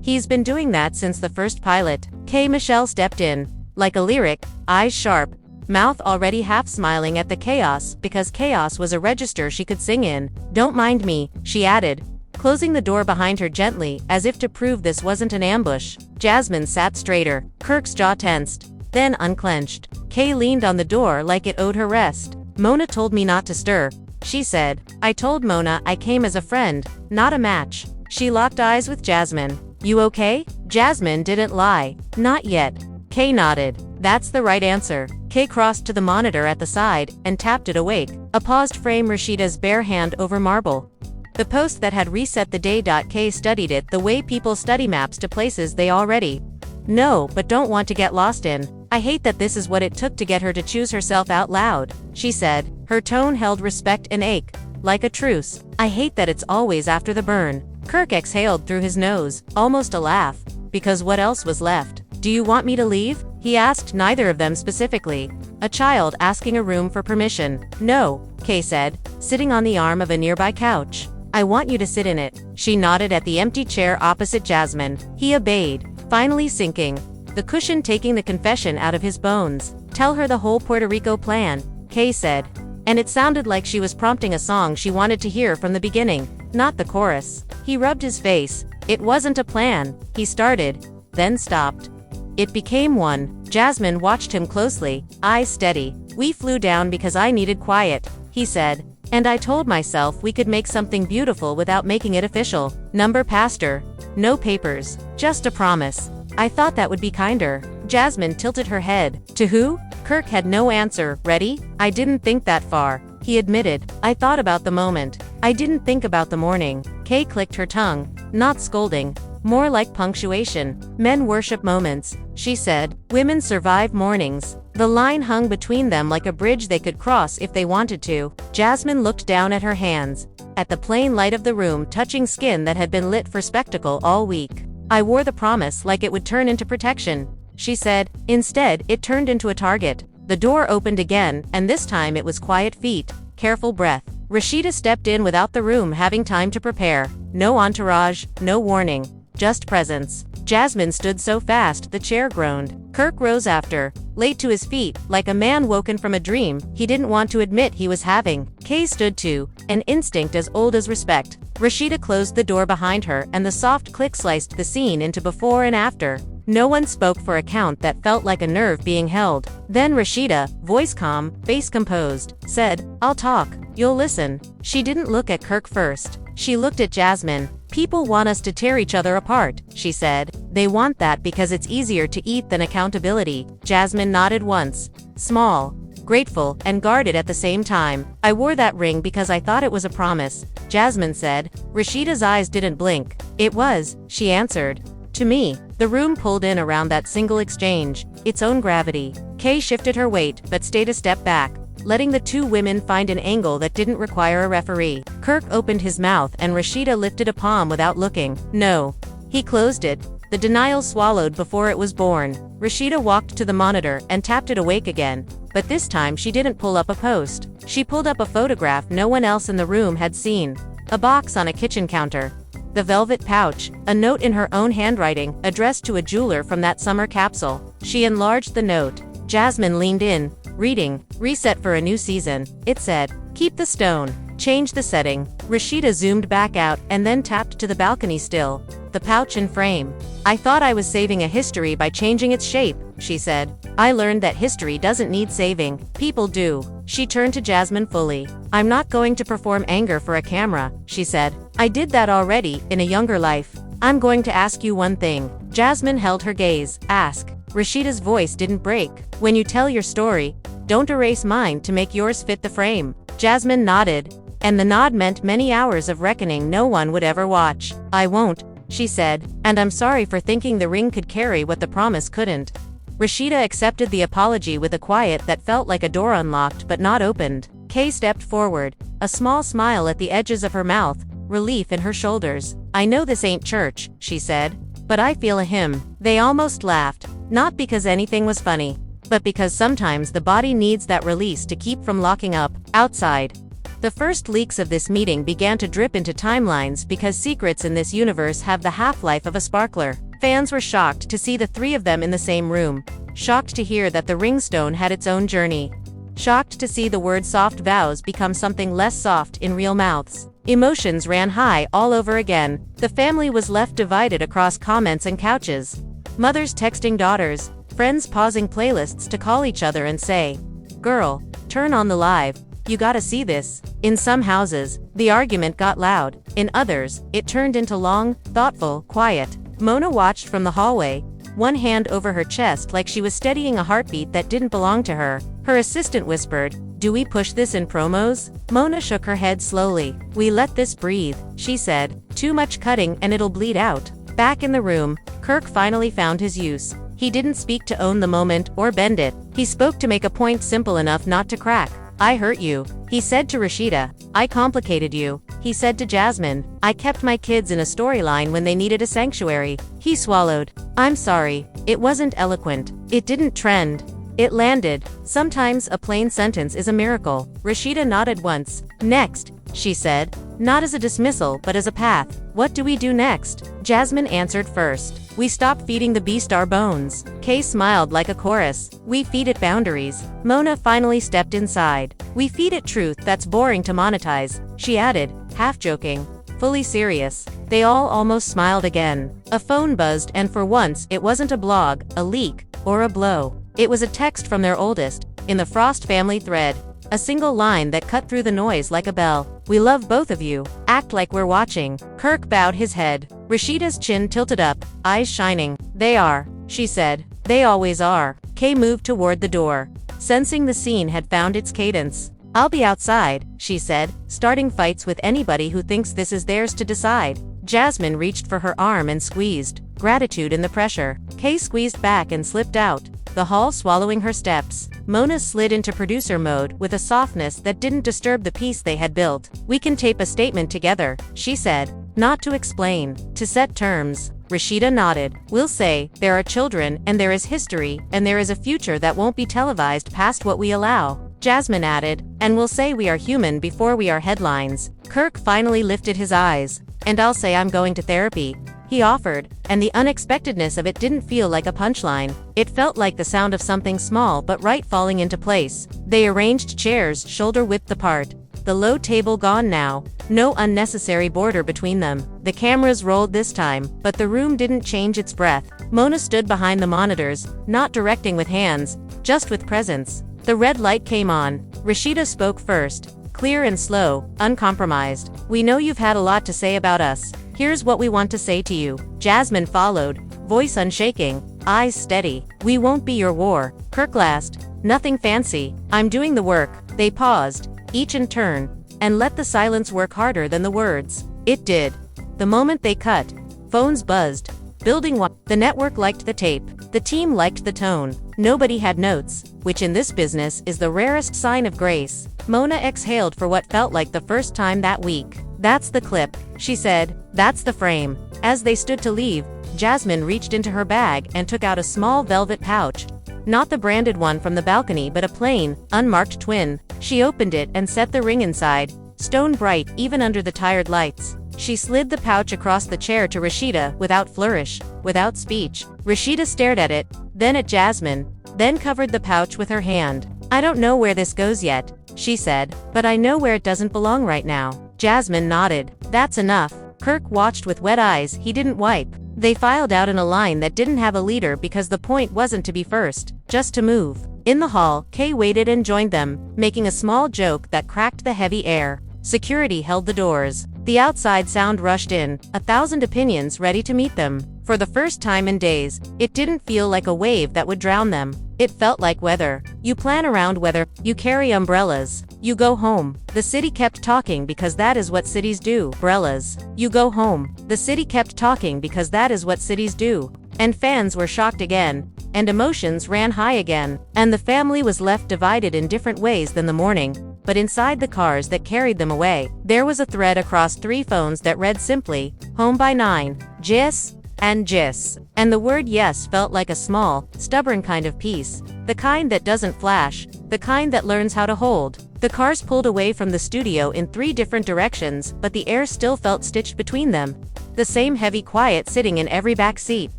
He's been doing that since the first pilot. K. Michelle stepped in, like a lyric, eyes sharp, mouth already half smiling at the chaos because chaos was a register she could sing in. Don't mind me, she added, closing the door behind her gently as if to prove this wasn't an ambush. Jasmine sat straighter. Kirk's jaw tensed, then unclenched. Kay leaned on the door like it owed her rest. Mona told me not to stir, she said. I told Mona I came as a friend, not a match. She locked eyes with Jasmine. You okay? Jasmine didn't lie. Not yet. Kay nodded. That's the right answer. Kay crossed to the monitor at the side and tapped it awake. A paused frame Rasheeda's bare hand over marble. The post that had reset the day. Kay studied it the way people study maps to places they already know but don't want to get lost in. I hate that this is what it took to get her to choose herself out loud, she said. Her tone held respect and ache, like a truce. I hate that it's always after the burn. Kirk exhaled through his nose, almost a laugh. Because what else was left? Do you want me to leave? He asked neither of them specifically. A child asking a room for permission. No, Kay said, sitting on the arm of a nearby couch. I want you to sit in it. She nodded at the empty chair opposite Jasmine. He obeyed, finally sinking, the cushion taking the confession out of his bones. Tell her the whole Puerto Rico plan, Kay said. and it sounded like she was prompting a song she wanted to hear from the beginning, not the chorus. He rubbed his face. It wasn't a plan. He started, then stopped. It became one. Jasmine watched him closely, eyes steady. We flew down because I needed quiet, he said. And I told myself we could make something beautiful without making it official. Number pastor. No papers. Just a promise. I thought that would be kinder. Jasmine tilted her head. To who? Kirk had no answer. Ready? I didn't think that far, he admitted. I thought about the moment. I didn't think about the morning. Kay clicked her tongue. Not scolding. More like punctuation. Men worship moments, she said. Women survive mornings. The line hung between them like a bridge they could cross if they wanted to. Jasmine looked down at her hands, at the plain light of the room touching skin that had been lit for spectacle all week. I wore the promise like it would turn into protection, she said. Instead, it turned into a target. The door opened again, and this time it was quiet feet, careful breath. Rasheeda stepped in without the room having time to prepare. No entourage, no warning, just presence. Jasmine stood so fast the chair groaned. Kirk rose after, late to his feet, like a man woken from a dream he didn't want to admit he was having. Kay stood too, an instinct as old as respect. Rasheeda closed the door behind her and the soft click sliced the scene into before and after. No one spoke for a count that felt like a nerve being held. Then Rasheeda, voice calm, face composed, said, I'll talk, you'll listen. She didn't look at Kirk first. She looked at Jasmine. People want us to tear each other apart, she said. They want that because it's easier to eat than accountability. Jasmine nodded once. Small, grateful, and guarded at the same time. I wore that ring because I thought it was a promise, Jasmine said. Rasheeda's eyes didn't blink. It was, she answered. To me. The room pulled in around that single exchange, its own gravity. Kay shifted her weight, but stayed a step back, letting the two women find an angle that didn't require a referee. Kirk opened his mouth and Rasheeda lifted a palm without looking. No. He closed it. The denial swallowed before it was born. Rasheeda walked to the monitor and tapped it awake again, but this time she didn't pull up a post. She pulled up a photograph no one else in the room had seen. A box on a kitchen counter. The velvet pouch, a note in her own handwriting, addressed to a jeweler from that summer capsule. She enlarged the note. Jasmine leaned in, reading, reset for a new season. It said, keep the stone, change the setting. Rasheeda zoomed back out and then tapped to the balcony still. The pouch and frame. I thought I was saving a history by changing its shape, she said. I learned that history doesn't need saving. People do. She turned to Jasmine fully. I'm not going to perform anger for a camera, she said. I did that already, in a younger life. I'm going to ask you one thing. Jasmine held her gaze. Ask. Rasheeda's voice didn't break. When you tell your story, don't erase mine to make yours fit the frame. Jasmine nodded, and the nod meant many hours of reckoning no one would ever watch. I won't, she said, and I'm sorry for thinking the ring could carry what the promise couldn't. Rasheeda accepted the apology with a quiet that felt like a door unlocked but not opened. Kay stepped forward, a small smile at the edges of her mouth, relief in her shoulders. I know this ain't church, she said, but I feel a hymn. They almost laughed, not because anything was funny, but because sometimes the body needs that release to keep from locking up. Outside, the first leaks of this meeting began to drip into timelines because secrets in this universe have the half-life of a sparkler. Fans were shocked to see the three of them in the same room, shocked to hear that the ringstone had its own journey, shocked to see the word soft vows become something less soft in real mouths. Emotions ran high all over again. The family was left divided across comments and couches. Mothers texting daughters, friends pausing playlists to call each other and say, "Girl, turn on the live. You gotta see this." In some houses, the argument got loud. In others, it turned into long, thoughtful, quiet. Mona watched from the hallway, one hand over her chest like she was steadying a heartbeat that didn't belong to her. Her assistant whispered, "Do we push this in promos?" Mona shook her head slowly. "We let this breathe," she said. "Too much cutting and it'll bleed out." Back in the room, Kirk finally found his use. He didn't speak to own the moment or bend it. He spoke to make a point simple enough not to crack. "I hurt you," he said to Rasheeda. "I complicated you," he said to Jasmine. "I kept my kids in a storyline when they needed a sanctuary." He swallowed. "I'm sorry. It wasn't eloquent. It didn't trend. It landed." Sometimes a plain sentence is a miracle. Rasheeda nodded once. "Next," she said. Not as a dismissal but as a path. What do we do next? Jasmine answered first. We stop feeding the beast our bones. Kay smiled like a chorus. We feed it boundaries. Mona finally stepped inside. We feed it truth that's boring to monetize, she added, half joking, fully serious. They all almost smiled again. A phone buzzed, and for once it wasn't a blog, a leak, or a blow. It was a text from their oldest, in the Frost family thread. A single line that cut through the noise like a bell. We love both of you. Act like we're watching. Kirk bowed his head. Rasheeda's chin tilted up, eyes shining. They are, she said. They always are. Kay moved toward the door, sensing the scene had found its cadence. I'll be outside, she said, starting fights with anybody who thinks this is theirs to decide. Jasmine reached for her arm and squeezed, gratitude in the pressure. Kay squeezed back and slipped out, the hall swallowing her steps. Mona slid into producer mode with a softness that didn't disturb the peace they had built. We can tape a statement together, she said. Not to explain, to set terms. Rasheeda nodded. We'll say, there are children, and there is history, and there is a future that won't be televised past what we allow. Jasmine added, and we'll say we are human before we are headlines. Kirk finally lifted his eyes. And I'll say I'm going to therapy, he offered, and the unexpectedness of it didn't feel like a punchline. It felt like the sound of something small but right falling into place. They arranged chairs shoulder-width apart. The low table gone now, no unnecessary border between them. The cameras rolled this time, but the room didn't change its breath. Mona stood behind the monitors, not directing with hands, just with presence. The red light came on. Rasheeda spoke first, clear and slow, uncompromised. We know you've had a lot to say about us. Here's what we want to say to you. Jasmine followed, voice unshaking, eyes steady. We won't be your war. Kirk last. Nothing fancy. I'm doing the work. They paused, each in turn, and let the silence work harder than the words. It did. The moment they cut, phones buzzed. Building one. The network liked the tape. The team liked the tone. Nobody had notes, which in this business is the rarest sign of grace. Mona exhaled for what felt like the first time that week. That's the clip, she said. That's the frame. As they stood to leave, Jasmine reached into her bag and took out a small velvet pouch. Not the branded one from the balcony but a plain, unmarked twin. She opened it and set the ring inside, stone bright even under the tired lights. She slid the pouch across the chair to Rasheeda without flourish, without speech. Rasheeda stared at it, then at Jasmine, then covered the pouch with her hand. I don't know where this goes yet, she said, but I know where it doesn't belong right now. Jasmine nodded. That's enough. Kirk watched with wet eyes he didn't wipe. They filed out in a line that didn't have a leader because the point wasn't to be first, just to move. In the hall, Kay waited and joined them, making a small joke that cracked the heavy air. Security held the doors. The outside sound rushed in, 1,000 opinions ready to meet them. For the first time in days, it didn't feel like a wave that would drown them. It felt like weather. You plan around weather, you carry umbrellas. You go home. The city kept talking because that is what cities do. Umbrellas. You go home. The city kept talking because that is what cities do. And fans were shocked again. And emotions ran high again. And the family was left divided in different ways than the morning. But inside the cars that carried them away, there was a thread across 3 phones that read simply, home by 9, Jis, and Jis. And the word yes felt like a small, stubborn kind of peace. The kind that doesn't flash. The kind that learns how to hold. The cars pulled away from the studio in 3 different directions, but the air still felt stitched between them. The same heavy quiet sitting in every back seat.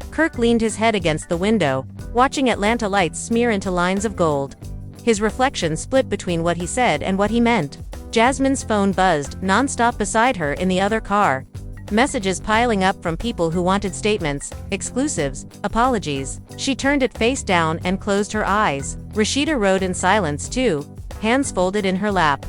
Kirk leaned his head against the window, watching Atlanta lights smear into lines of gold. His reflection split between what he said and what he meant. Jasmine's phone buzzed nonstop beside her in the other car. Messages piling up from people who wanted statements, exclusives, apologies. She turned it face down and closed her eyes. Rasheeda rode in silence too, hands folded in her lap.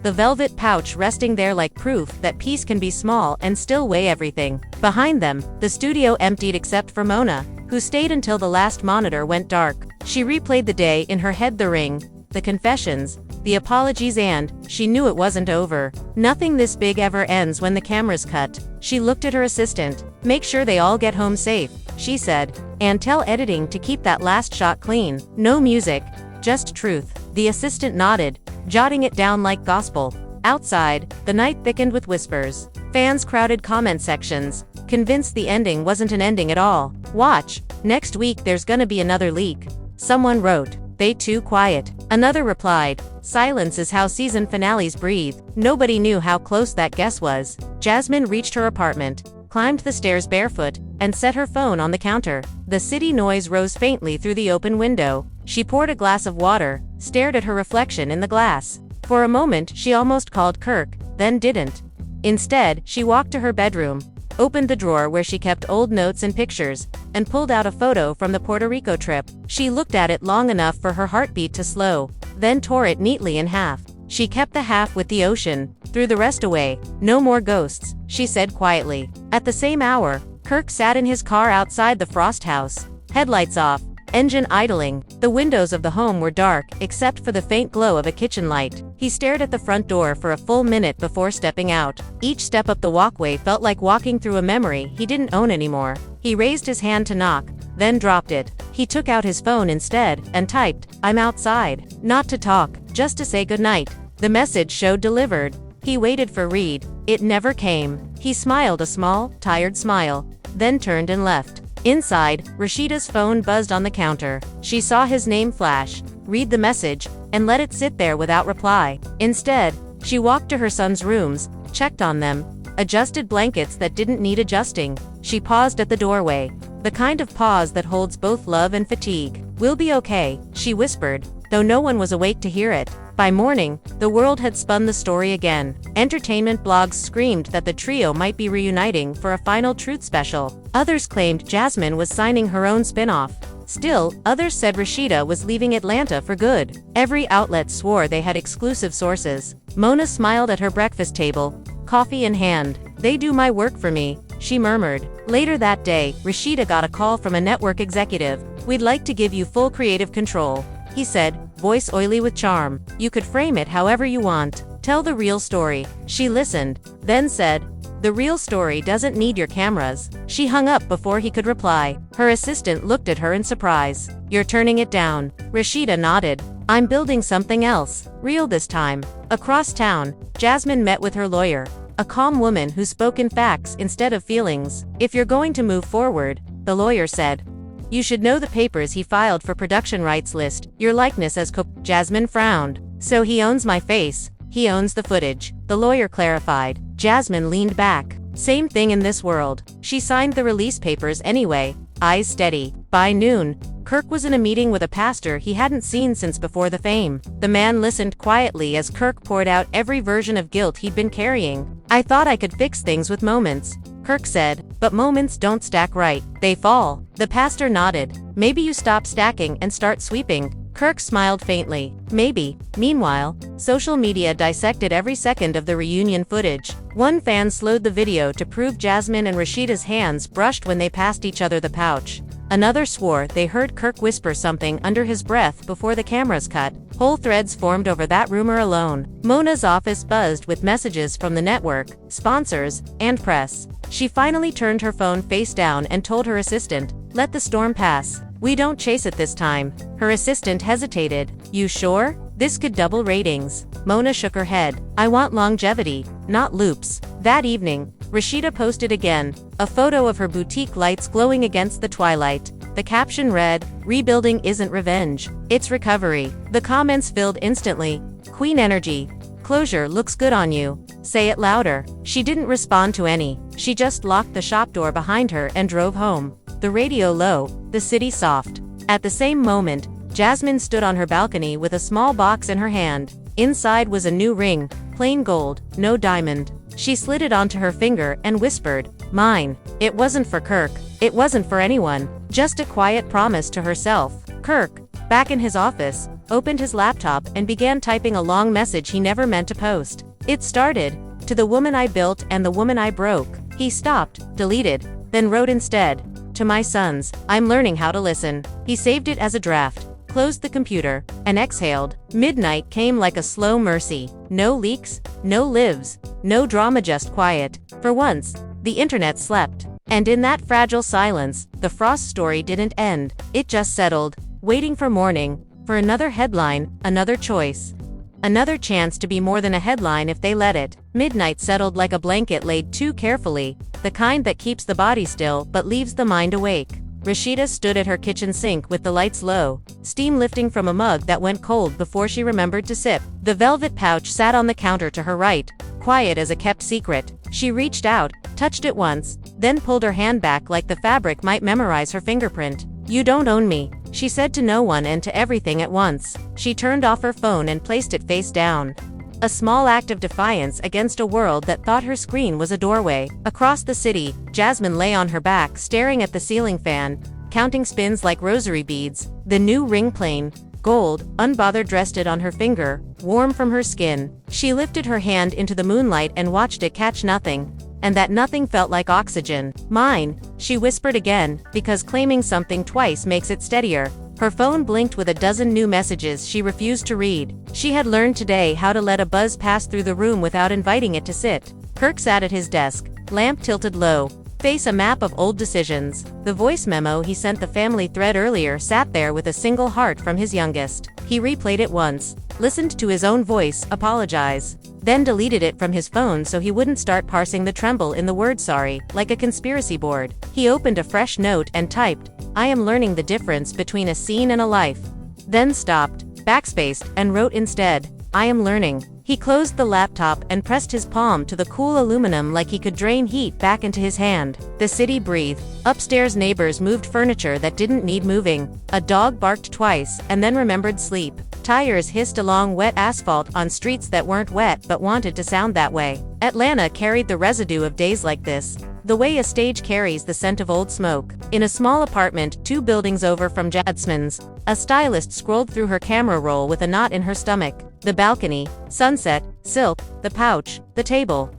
The velvet pouch resting there like proof that peace can be small and still weigh everything. Behind them, the studio emptied except for Mona, who stayed until the last monitor went dark. She replayed the day in her head, the ring, the confessions, the apologies, and she knew it wasn't over. Nothing this big ever ends when the cameras cut. She looked at her assistant. Make sure they all get home safe, she said, and tell editing to keep that last shot clean. No music, just truth. The assistant nodded, jotting it down like gospel. Outside, the night thickened with whispers. Fans crowded comment sections, convinced the ending wasn't an ending at all. Watch, next week there's gonna be another leak. Someone wrote. They too quiet. Another replied, silence is how season finales breathe. Nobody knew how close that guess was. Jasmine reached her apartment, climbed the stairs barefoot, and set her phone on the counter. The city noise rose faintly through the open window. She poured a glass of water, stared at her reflection in the glass. For a moment, she almost called Kirk, then didn't. Instead, she walked to her bedroom, opened the drawer where she kept old notes and pictures, and pulled out a photo from the Puerto Rico trip. She looked at it long enough for her heartbeat to slow, then tore it neatly in half. She kept the half with the ocean, threw the rest away. No more ghosts, she said quietly. At the same hour, Kirk sat in his car outside the Frost house, headlights off, engine idling. The windows of the home were dark, except for the faint glow of a kitchen light. He stared at the front door for a full minute before stepping out. Each step up the walkway felt like walking through a memory he didn't own anymore. He raised his hand to knock, then dropped it. He took out his phone instead, and typed, "I'm outside." Not to talk, just to say goodnight. The message showed delivered. He waited for read. It never came. He smiled a small, tired smile, then turned and left. Inside, Rasheeda's phone buzzed on the counter. She saw his name flash, read the message, and let it sit there without reply. Instead, she walked to her son's rooms, checked on them, adjusted blankets that didn't need adjusting. She paused at the doorway, the kind of pause that holds both love and fatigue. "We'll be okay," she whispered, though no one was awake to hear it. By morning, the world had spun the story again. Entertainment blogs screamed that the trio might be reuniting for a final Truth special. Others claimed Jasmine was signing her own spin-off. Still, others said Rasheeda was leaving Atlanta for good. Every outlet swore they had exclusive sources. Mona smiled at her breakfast table, coffee in hand. "They do my work for me," she murmured. Later that day, Rasheeda got a call from a network executive. "We'd like to give you full creative control," he said, voice oily with charm. "You could frame it however you want. Tell the real story." She listened, then said, "The real story doesn't need your cameras." She hung up before he could reply. Her assistant looked at her in surprise. "You're turning it down." Rasheeda nodded. "I'm building something else. Real this time." Across town, Jasmine met with her lawyer, a calm woman who spoke in facts instead of feelings. "If you're going to move forward," the lawyer said, "you should know the papers he filed for production rights list your likeness as Jasmine frowned. "So he owns my face. He owns the footage," the lawyer clarified. Jasmine leaned back. "Same thing in this world." She signed the release papers anyway, eyes steady. By noon, Kirk was in a meeting with a pastor he hadn't seen since before the fame. The man listened quietly as Kirk poured out every version of guilt he'd been carrying. "I thought I could fix things with moments," Kirk said, "but moments don't stack right. They fall." The pastor nodded. "Maybe you stop stacking and start sweeping." Kirk smiled faintly. "Maybe." Meanwhile, social media dissected every second of the reunion footage. One fan slowed the video to prove Jasmine and Rasheeda's hands brushed when they passed each other the pouch. Another swore they heard Kirk whisper something under his breath before the cameras cut. Whole threads formed over that rumor alone. Mona's office buzzed with messages from the network, sponsors, and press. She finally turned her phone face down and told her assistant, "Let the storm pass. We don't chase it this time." Her assistant hesitated. "You sure? This could double ratings." Mona shook her head. "I want longevity, not loops." That evening, Rasheeda posted again, a photo of her boutique lights glowing against the twilight. The caption read, "Rebuilding isn't revenge, it's recovery." The comments filled instantly. "Queen energy. Closure looks good on you. Say it louder." She didn't respond to any. She just locked the shop door behind her and drove home. The radio low, the city soft. At the same moment, Jasmine stood on her balcony with a small box in her hand. Inside was a new ring, plain gold, no diamond. She slid it onto her finger and whispered, "Mine." It wasn't for Kirk. It wasn't for anyone. Just a quiet promise to herself. Kirk, back in his office, opened his laptop and began typing a long message he never meant to post. It started, "To the woman I built and the woman I broke." He stopped, deleted, then wrote instead, "To my sons, I'm learning how to listen." He saved it as a draft, closed the computer, and exhaled. Midnight came like a slow mercy. No leaks, no lives, no drama, just quiet. For once, the internet slept. And in that fragile silence, the Frost story didn't end. It just settled, waiting for morning, for another headline, another choice. Another chance to be more than a headline if they let it. Midnight settled like a blanket laid too carefully, the kind that keeps the body still but leaves the mind awake. Rasheeda stood at her kitchen sink with the lights low, steam lifting from a mug that went cold before she remembered to sip. The velvet pouch sat on the counter to her right, quiet as a kept secret. She reached out, touched it once, then pulled her hand back like the fabric might memorize her fingerprint. "You don't own me," she said to no one and to everything at once. She turned off her phone and placed it face down. A small act of defiance against a world that thought her screen was a doorway. Across the city, Jasmine lay on her back staring at the ceiling fan, counting spins like rosary beads. The new ring plain, gold, unbothered, rested on her finger, warm from her skin. She lifted her hand into the moonlight and watched it catch nothing. And that nothing felt like oxygen. "Mine," she whispered again, because claiming something twice makes it steadier. Her phone blinked with a dozen new messages she refused to read. She had learned today how to let a buzz pass through the room without inviting it to sit. Kirk sat at his desk, lamp tilted low, face a map of old decisions. The voice memo he sent the family thread earlier sat there with a single heart from his youngest. He replayed it once, listened to his own voice apologize, then deleted it from his phone so he wouldn't start parsing the tremble in the word sorry, like a conspiracy board. He opened a fresh note and typed, "I am learning the difference between a scene and a life." Then stopped, backspaced, and wrote instead, "I am learning." He closed the laptop and pressed his palm to the cool aluminum like he could drain heat back into his hand. The city breathed. Upstairs neighbors moved furniture that didn't need moving. A dog barked twice and then remembered sleep. Tires hissed along wet asphalt on streets that weren't wet but wanted to sound that way. Atlanta carried the residue of days like this, the way a stage carries the scent of old smoke. In a small apartment 2 buildings over from Jasmine's, a stylist scrolled through her camera roll with a knot in her stomach. The balcony, sunset, silk, the pouch, the table.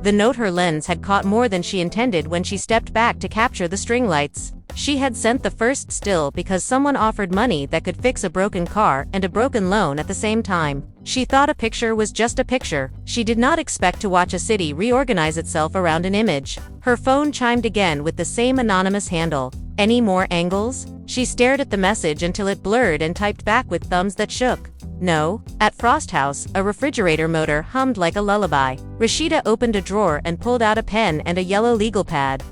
The note, her lens had caught more than she intended when she stepped back to capture the string lights. She had sent the first still because someone offered money that could fix a broken car and a broken loan at the same time. She thought a picture was just a picture. She did not expect to watch a city reorganize itself around an image. Her phone chimed again with the same anonymous handle. "Any more angles?" She stared at the message until it blurred and typed back with thumbs that shook. "No." At Frost House, a refrigerator motor hummed like a lullaby. Rasheeda opened a drawer and pulled out a pen and a yellow legal pad.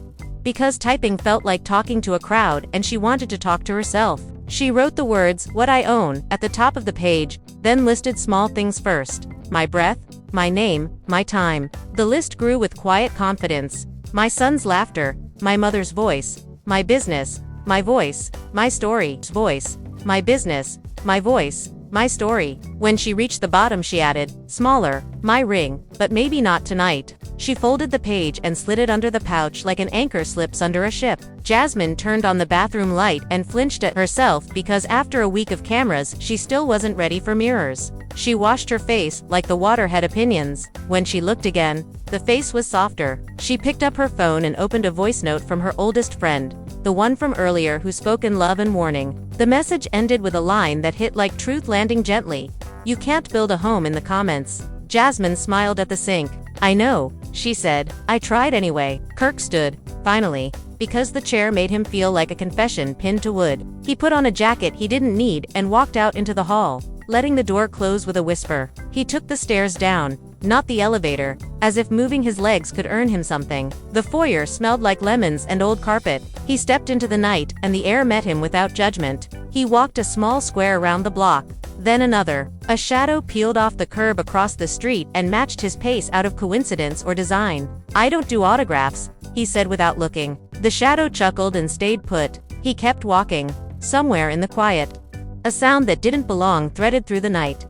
Because typing felt like talking to a crowd and she wanted to talk to herself. She wrote the words, "What I own," at the top of the page, then listed small things first. My breath, my name, my time. The list grew with quiet confidence. My son's laughter, my mother's voice, my business, my voice, my story, voice, my business, my voice, my story. When she reached the bottom she added, smaller, my ring, but maybe not tonight. She folded the page and slid it under the pouch like an anchor slips under a ship. Jasmine turned on the bathroom light and flinched at herself because after a week of cameras she still wasn't ready for mirrors. She washed her face like the water had opinions. When she looked again, the face was softer. She picked up her phone and opened a voice note from her oldest friend, the one from earlier who spoke in love and warning. The message ended with a line that hit like truth landing gently. "You can't build a home in the comments." Jasmine smiled at the sink. "I know," she said. "I tried anyway." Kirk stood, finally, because the chair made him feel like a confession pinned to wood. He put on a jacket he didn't need and walked out into the hall, letting the door close with a whisper. He took the stairs down, not the elevator, as if moving his legs could earn him something. The foyer smelled like lemons and old carpet. He stepped into the night and the air met him without judgment. He walked a small square around the block, then another. A shadow peeled off the curb across the street and matched his pace out of coincidence or design. "I don't do autographs," he said without looking. The shadow chuckled and stayed put. He kept walking. Somewhere in the quiet, a sound that didn't belong threaded through the night.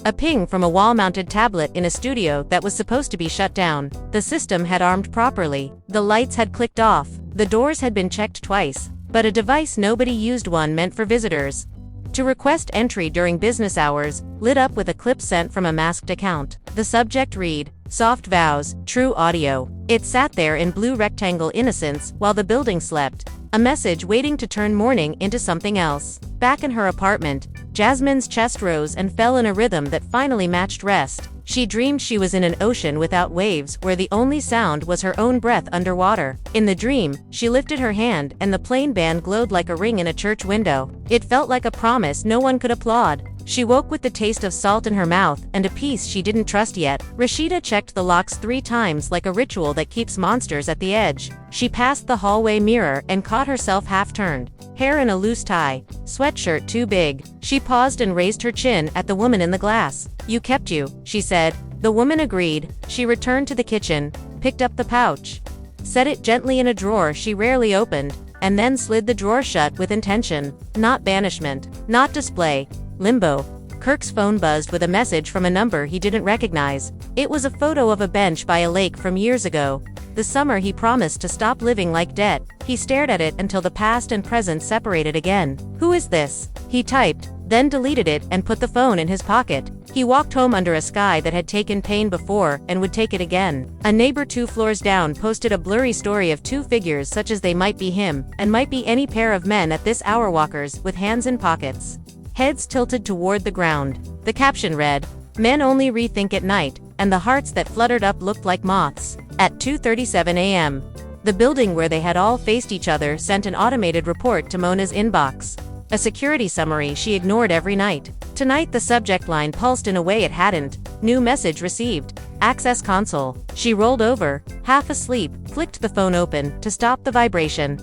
A ping from a wall-mounted tablet in a studio that was supposed to be shut down. The system had armed properly. The lights had clicked off. The doors had been checked twice. But a device nobody used, one meant for visitors to request entry during business hours, lit up with a clip sent from a masked account. The subject read, "Soft Vows, True Audio." It sat there in blue rectangle innocence while the building slept. A message waiting to turn mourning into something else. Back in her apartment, Jasmine's chest rose and fell in a rhythm that finally matched rest. She dreamed she was in an ocean without waves where the only sound was her own breath underwater. In the dream, she lifted her hand and the plain band glowed like a ring in a church window. It felt like a promise no one could applaud. She woke with the taste of salt in her mouth and a piece she didn't trust yet. Rasheeda checked the locks 3 times like a ritual that keeps monsters at the edge. She passed the hallway mirror and caught herself half-turned, hair in a loose tie, sweatshirt too big. She paused and raised her chin at the woman in the glass. "You kept you," she said. The woman agreed. She returned to the kitchen, picked up the pouch, set it gently in a drawer she rarely opened, and then slid the drawer shut with intention. Not banishment, not display. Limbo. Kirk's phone buzzed with a message from a number he didn't recognize. It was a photo of a bench by a lake from years ago, the summer he promised to stop living like debt. He stared at it until the past and present separated again. "Who is this?" he typed, then deleted it and put the phone in his pocket. He walked home under a sky that had taken pain before and would take it again. A neighbor 2 floors down posted a blurry story of 2 figures such as they might be him, and might be any pair of men at this hour, walkers with hands in pockets, heads tilted toward the ground. The caption read, "Men only rethink at night," and the hearts that fluttered up looked like moths. At 2:37 a.m., the building where they had all faced each other sent an automated report to Mona's inbox. A security summary she ignored every night. Tonight the subject line pulsed in a way it hadn't. New message received. Access console. She rolled over, half asleep, flicked the phone open to stop the vibration,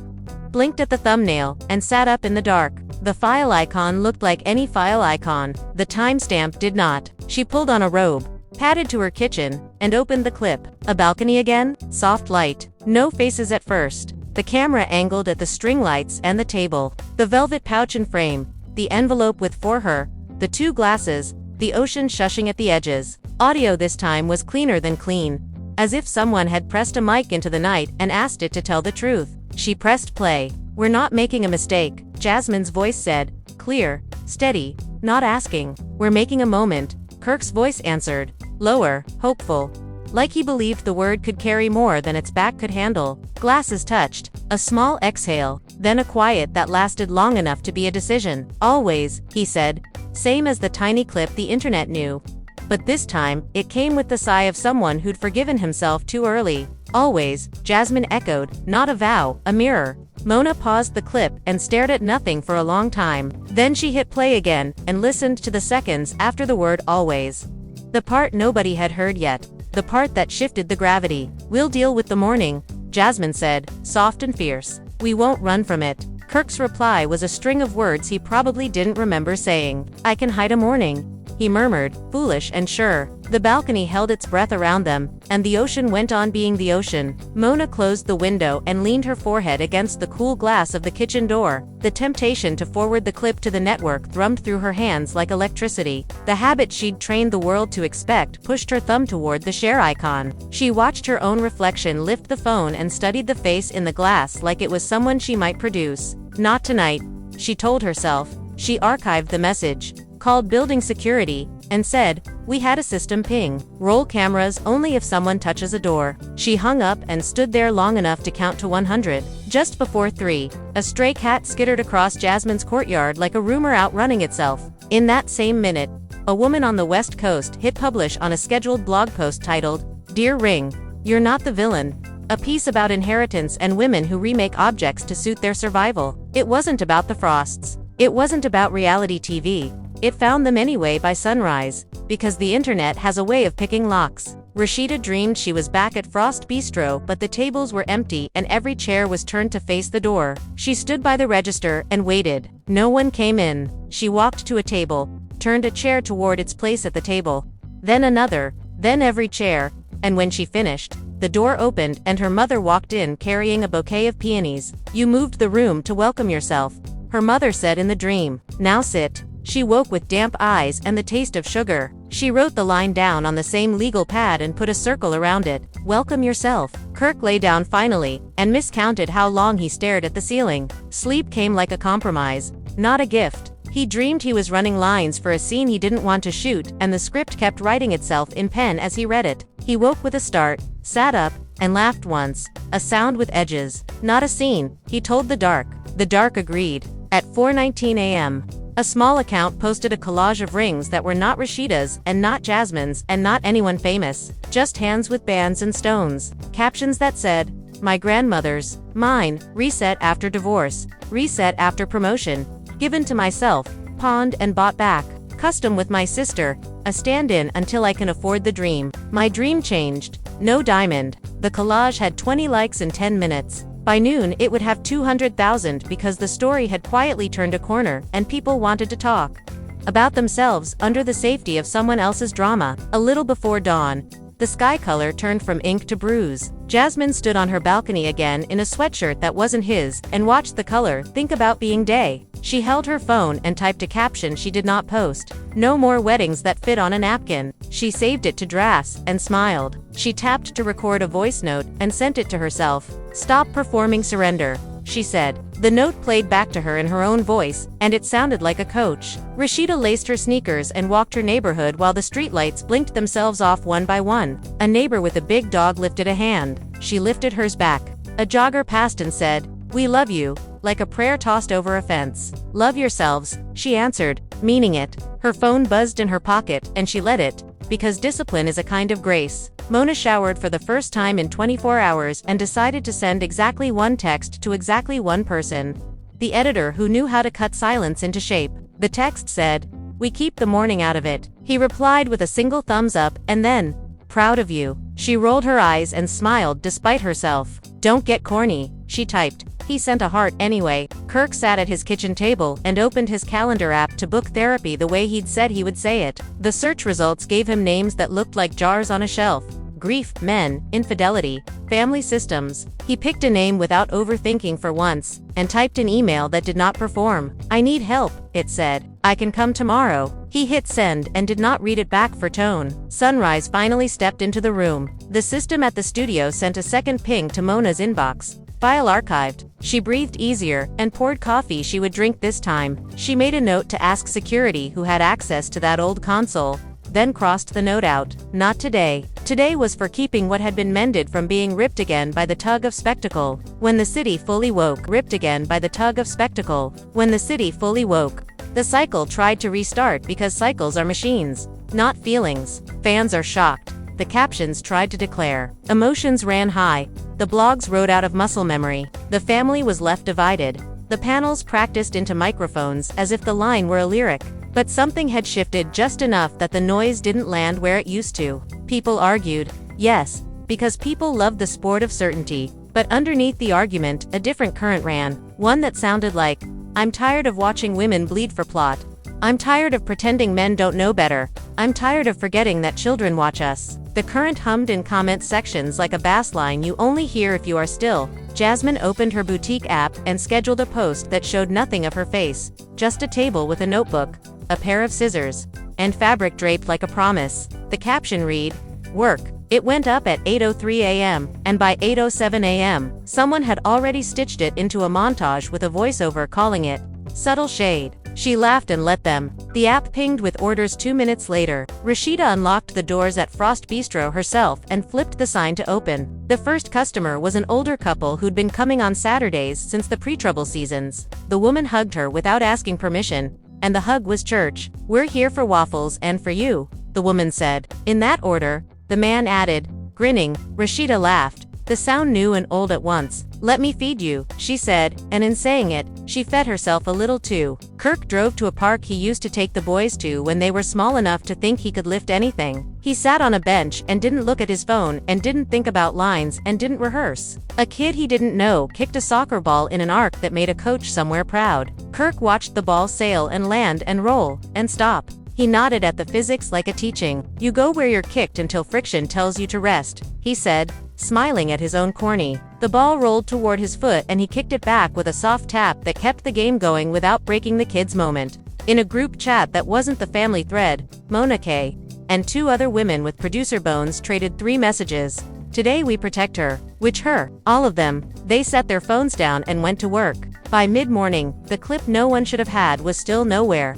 blinked at the thumbnail, and sat up in the dark. The file icon looked like any file icon. The timestamp did not. She pulled on a robe, padded to her kitchen, and opened the clip. A balcony again? Soft light. No faces at first. The camera angled at the string lights and the table. The velvet pouch and frame. The envelope with "for her." The 2 glasses. The ocean shushing at the edges. Audio this time was cleaner than clean. As if someone had pressed a mic into the night and asked it to tell the truth. She pressed play. "We're not making a mistake," Jasmine's voice said. Clear, steady, not asking. "We're making a moment," Kirk's voice answered. Lower, hopeful. Like he believed the word could carry more than its back could handle. Glasses touched. A small exhale, then a quiet that lasted long enough to be a decision. "Always," he said. Same as the tiny clip the internet knew. But this time, it came with the sigh of someone who'd forgiven himself too early. "Always," Jasmine echoed, not a vow, a mirror. Mona paused the clip and stared at nothing for a long time. Then she hit play again, and listened to the seconds after the word "always." The part nobody had heard yet. The part that shifted the gravity. "We'll deal with the morning," Jasmine said, soft and fierce. "We won't run from it." Kirk's reply was a string of words he probably didn't remember saying. "I can hide a morning," he murmured, foolish and sure. The balcony held its breath around them, and the ocean went on being the ocean. Mona closed the window and leaned her forehead against the cool glass of the kitchen door. The temptation to forward the clip to the network thrummed through her hands like electricity. The habit she'd trained the world to expect pushed her thumb toward the share icon. She watched her own reflection lift the phone and studied the face in the glass like it was someone she might produce. Not tonight, she told herself. She archived the message, called building security, and said, "We had a system ping. Roll cameras only if someone touches a door." She hung up and stood there long enough to count to 100. Just before 3, a stray cat skittered across Jasmine's courtyard like a rumor outrunning itself. In that same minute, a woman on the West Coast hit publish on a scheduled blog post titled, "Dear Ring, You're Not the Villain." A piece about inheritance and women who remake objects to suit their survival. It wasn't about the Frosts. It wasn't about reality TV. It found them anyway by sunrise, because the internet has a way of picking locks. Rasheeda dreamed she was back at Frost Bistro, but the tables were empty and every chair was turned to face the door. She stood by the register and waited. No one came in. She walked to a table, turned a chair toward its place at the table, then another, then every chair, and when she finished, the door opened and her mother walked in carrying a bouquet of peonies. "You moved the room to welcome yourself," her mother said in the dream. "Now sit." She woke with damp eyes and the taste of sugar. She wrote the line down on the same legal pad and put a circle around it. "Welcome yourself." Kirk lay down finally, and miscounted how long he stared at the ceiling. Sleep came like a compromise, not a gift. He dreamed he was running lines for a scene he didn't want to shoot, and the script kept writing itself in pen as he read it. He woke with a start, sat up, and laughed once. A sound with edges. Not a scene, he told the dark. The dark agreed. At 4:19 a.m., a small account posted a collage of rings that were not Rasheeda's, and not Jasmine's, and not anyone famous. Just hands with bands and stones. Captions that said, "My grandmother's, mine, reset after divorce, reset after promotion, given to myself, pawned and bought back." custom with my sister, a stand-in until I can afford the dream. My dream changed. No diamond. The collage had 20 likes in 10 minutes. By noon it would have 200,000 because the story had quietly turned a corner and people wanted to talk about themselves under the safety of someone else's drama. A little before dawn, the sky color turned from ink to bruise. Jasmine stood on her balcony again in a sweatshirt that wasn't his and watched the color think about being day. She held her phone and typed a caption she did not post. No more weddings that fit on a napkin. She saved it to drafts and smiled. She tapped to record a voice note and sent it to herself. "Stop performing surrender," she said. The note played back to her in her own voice, and it sounded like a coach. Rasheeda laced her sneakers and walked her neighborhood while the streetlights blinked themselves off one by one. A neighbor with a big dog lifted a hand. She lifted hers back. A jogger passed and said, "We love you," like a prayer tossed over a fence. "Love yourselves," she answered, meaning it. Her phone buzzed in her pocket and she let it, because discipline is a kind of grace. Mona showered for the first time in 24 hours and decided to send exactly one text to exactly one person. The editor who knew how to cut silence into shape. The text said, "We keep the morning out of it." He replied with a single thumbs up and then, "Proud of you." She rolled her eyes and smiled despite herself. "Don't get corny," she typed. He sent a heart anyway. Kirk sat at his kitchen table and opened his calendar app to book therapy the way he'd said he would say it. The search results gave him names that looked like jars on a shelf. Grief, men, infidelity, family systems. He picked a name without overthinking for once, and typed an email that did not perform. "I need help," it said. "I can come tomorrow." He hit send and did not read it back for tone. Sunrise finally stepped into the room. The system at the studio sent a second ping to Mona's inbox. File archived. She breathed easier and poured coffee she would drink this time. She made a note to ask security who had access to that old console, then crossed the note out. Not today. Today was for keeping what had been mended from being ripped again by the tug of spectacle. When the city fully woke, ripped again by the tug of spectacle. When the city fully woke. The cycle tried to restart because cycles are machines, not feelings. Fans are shocked. The captions tried to declare. Emotions ran high. The blogs wrote out of muscle memory. The family was left divided. The panels practiced into microphones as if the line were a lyric. But something had shifted just enough that the noise didn't land where it used to. People argued. Yes, because people loved the sport of certainty. But underneath the argument, a different current ran. One that sounded like, "I'm tired of watching women bleed for plot. I'm tired of pretending men don't know better. I'm tired of forgetting that children watch us." The current hummed in comment sections like a bass line you only hear if you are still. Jasmine opened her boutique app and scheduled a post that showed nothing of her face, just a table with a notebook, a pair of scissors, and fabric draped like a promise. The caption read, "Work." It went up at 8:03 a.m., and by 8:07 a.m., someone had already stitched it into a montage with a voiceover calling it "Subtle Shade." She laughed and let them. The app pinged with orders 2 minutes later. Rasheeda unlocked the doors at Frost Bistro herself and flipped the sign to open. The first customer was an older couple who'd been coming on Saturdays since the pre-trouble seasons. The woman hugged her without asking permission, and the hug was church. "We're here for waffles and for you," the woman said. "In that order," the man added, grinning. Rasheeda laughed. The sound new and old at once. "Let me feed you," she said, and in saying it, she fed herself a little too. Kirk drove to a park he used to take the boys to when they were small enough to think he could lift anything. He sat on a bench and didn't look at his phone and didn't think about lines and didn't rehearse. A kid he didn't know kicked a soccer ball in an arc that made a coach somewhere proud. Kirk watched the ball sail and land and roll and stop. He nodded at the physics like a teaching. "You go where you're kicked until friction tells you to rest," he said, smiling at his own corny. The ball rolled toward his foot and he kicked it back with a soft tap that kept the game going without breaking the kid's moment. In a group chat that wasn't the family thread, Mona K. and 2 other women with producer bones traded 3 messages. "Today we protect her." Which her? All of them. They set their phones down and went to work. By mid-morning, the clip no one should have had was still nowhere.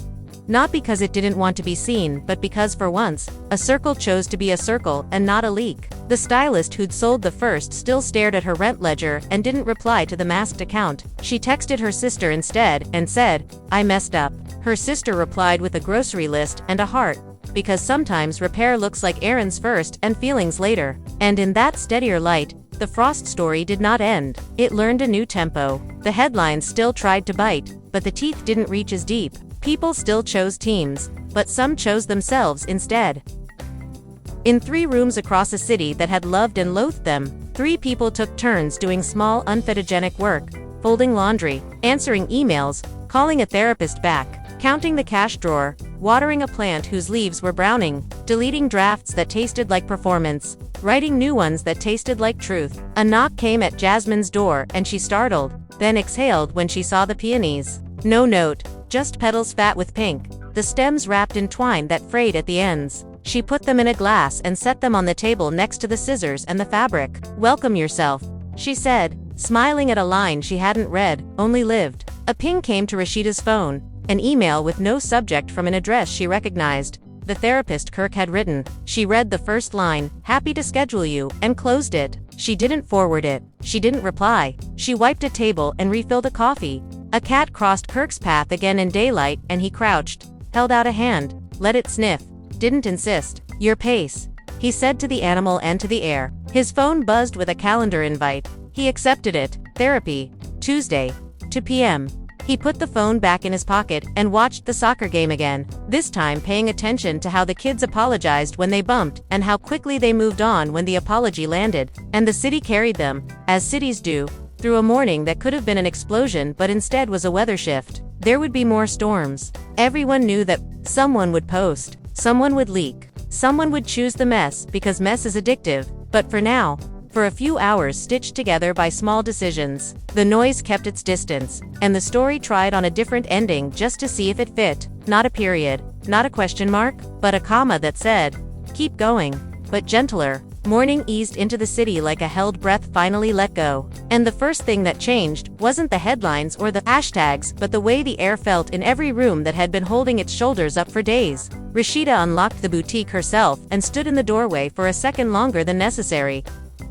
Not because it didn't want to be seen, but because for once, a circle chose to be a circle and not a leak. The stylist who'd sold the first still stared at her rent ledger and didn't reply to the masked account. She texted her sister instead and said, "I messed up." Her sister replied with a grocery list and a heart. Because sometimes repair looks like errands first and feelings later. And in that steadier light, the Frost story did not end. It learned a new tempo. The headlines still tried to bite, but the teeth didn't reach as deep. People still chose teams, but some chose themselves instead. In 3 rooms across a city that had loved and loathed them, 3 people took turns doing small unphotogenic work, folding laundry, answering emails, calling a therapist back, counting the cash drawer, watering a plant whose leaves were browning, deleting drafts that tasted like performance, writing new ones that tasted like truth. A knock came at Jasmine's door and she startled, then exhaled when she saw the peonies. No note, just petals fat with pink, the stems wrapped in twine that frayed at the ends. She put them in a glass and set them on the table next to the scissors and the fabric. "Welcome yourself," she said, smiling at a line she hadn't read, only lived. A ping came to Rasheeda's phone, an email with no subject from an address she recognized. The therapist Kirk had written. She read the first line, "Happy to schedule you," and closed it. She didn't forward it. She didn't reply. She wiped a table and refilled a coffee. A cat crossed Kirk's path again in daylight and he crouched, held out a hand, let it sniff, didn't insist. "Your pace," he said to the animal and to the air. His phone buzzed with a calendar invite. He accepted it. Therapy, Tuesday, 2 p.m. He put the phone back in his pocket and watched the soccer game again, this time paying attention to how the kids apologized when they bumped and how quickly they moved on when the apology landed. And the city carried them, as cities do, through a morning that could have been an explosion but instead was a weather shift. There would be more storms. Everyone knew that someone would post, someone would leak, someone would choose the mess because mess is addictive. But for now, for a few hours stitched together by small decisions, the noise kept its distance, and the story tried on a different ending just to see if it fit. Not a period, not a question mark, but a comma that said, "Keep going," but gentler. Morning eased into the city like a held breath finally let go. And the first thing that changed wasn't the headlines or the hashtags, but the way the air felt in every room that had been holding its shoulders up for days. Rasheeda unlocked the boutique herself and stood in the doorway for a second longer than necessary,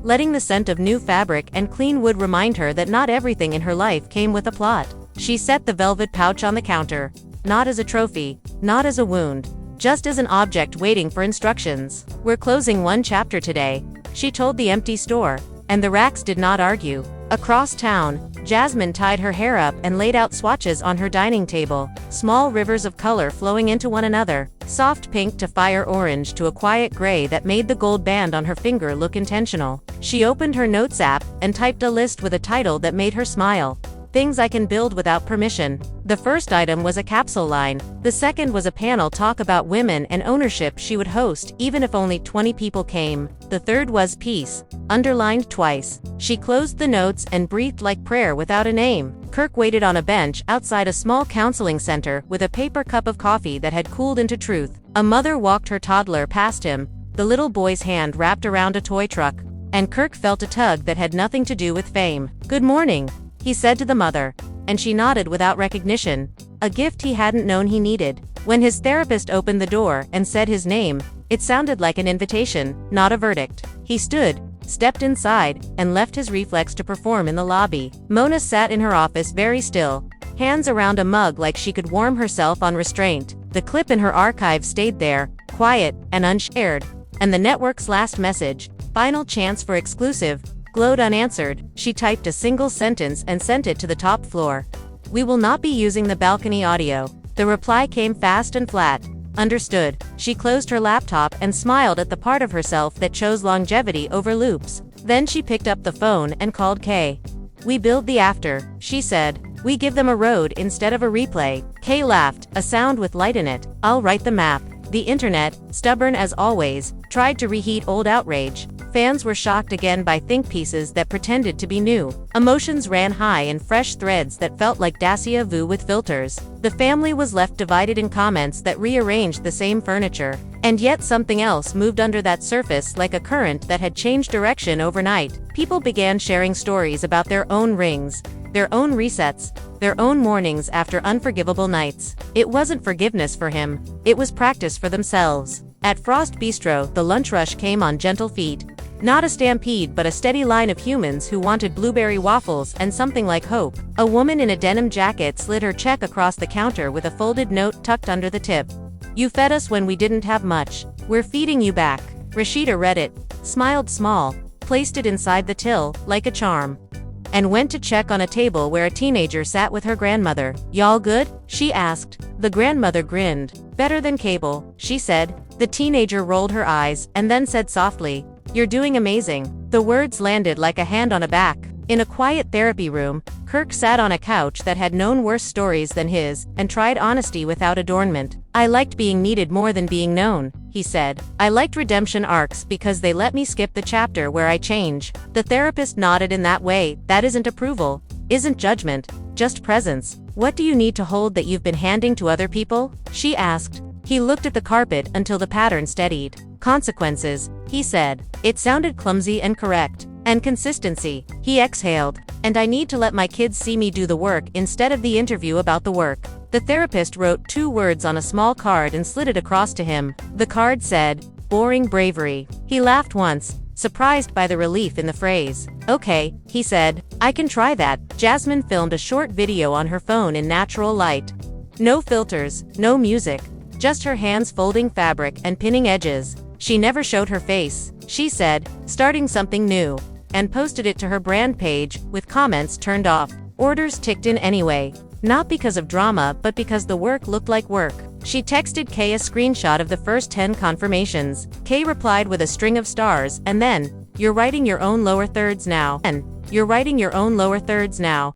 letting the scent of new fabric and clean wood remind her that not everything in her life came with a plot. She set the velvet pouch on the counter, not as a trophy, not as a wound, just as an object waiting for instructions. "We're closing one chapter today," she told the empty store, and the racks did not argue. Across town, Jasmine tied her hair up and laid out swatches on her dining table, small rivers of color flowing into one another, soft pink to fire orange to a quiet gray that made the gold band on her finger look intentional. She opened her notes app and typed a list with a title that made her smile. "Things I can build without permission." The first item was a capsule line. The second was a panel talk about women and ownership she would host even if only 20 people came. The third was peace, underlined twice. She closed the notes and breathed like prayer without a name. Kirk waited on a bench outside a small counseling center with a paper cup of coffee that had cooled into truth. A mother walked her toddler past him, the little boy's hand wrapped around a toy truck, and Kirk felt a tug that had nothing to do with fame. "Good morning," he said to the mother, and she nodded without recognition, a gift he hadn't known he needed. When his therapist opened the door and said his name, it sounded like an invitation, not a verdict. He stood, stepped inside, and left his reflex to perform in the lobby. Mona sat in her office very still, hands around a mug like she could warm herself on restraint. The clip in her archive stayed there, quiet and unshared, and the network's last message, "Final chance for exclusive," glowed unanswered. She typed a single sentence and sent it to the top floor. "We will not be using the balcony audio." The reply came fast and flat. "Understood." She closed her laptop and smiled at the part of herself that chose longevity over loops. Then she picked up the phone and called Kay. "We build the after," she said. "We give them a road instead of a replay." Kay laughed, a sound with light in it. "I'll write the map." The internet, stubborn as always, tried to reheat old outrage. Fans were shocked again by think pieces that pretended to be new. Emotions ran high in fresh threads that felt like Dacia Vu with filters. The family was left divided in comments that rearranged the same furniture. And yet something else moved under that surface like a current that had changed direction overnight. People began sharing stories about their own rings, their own resets, their own mornings after unforgivable nights. It wasn't forgiveness for him, it was practice for themselves. At Frost Bistro, the lunch rush came on gentle feet. Not a stampede but a steady line of humans who wanted blueberry waffles and something like hope. A woman in a denim jacket slid her check across the counter with a folded note tucked under the tip. "You fed us when we didn't have much. We're feeding you back." Rasheeda read it, smiled small, placed it inside the till, like a charm. and went to check on a table where a teenager sat with her grandmother. "Y'all good?" she asked. The grandmother grinned. "Better than cable," she said. The teenager rolled her eyes and then said softly, "You're doing amazing." The words landed like a hand on a back. In a quiet therapy room, Kirk sat on a couch that had known worse stories than his, and tried honesty without adornment. "I liked being needed more than being known," he said. "I liked redemption arcs because they let me skip the chapter where I change." The therapist nodded in that way. "That isn't approval, isn't judgment, just presence. What do you need to hold that you've been handing to other people?" she asked. He looked at the carpet until the pattern steadied. "Consequences," he said. It sounded clumsy and correct. "And consistency," he exhaled. "And I need to let my kids see me do the work instead of the interview about the work." The therapist wrote 2 words on a small card and slid it across to him. The card said, "Boring bravery." He laughed once, surprised by the relief in the phrase. "Okay," he said, "I can try that." Jasmine filmed a short video on her phone in natural light. No filters, no music, just her hands folding fabric and pinning edges. She never showed her face. She said, "Starting something new," and posted it to her brand page, with comments turned off. Orders ticked in anyway. Not because of drama but because the work looked like work. She texted Kay a screenshot of the first 10 confirmations. Kay replied with a string of stars, and then, "You're writing your own lower thirds now." And, "You're writing your own lower thirds now."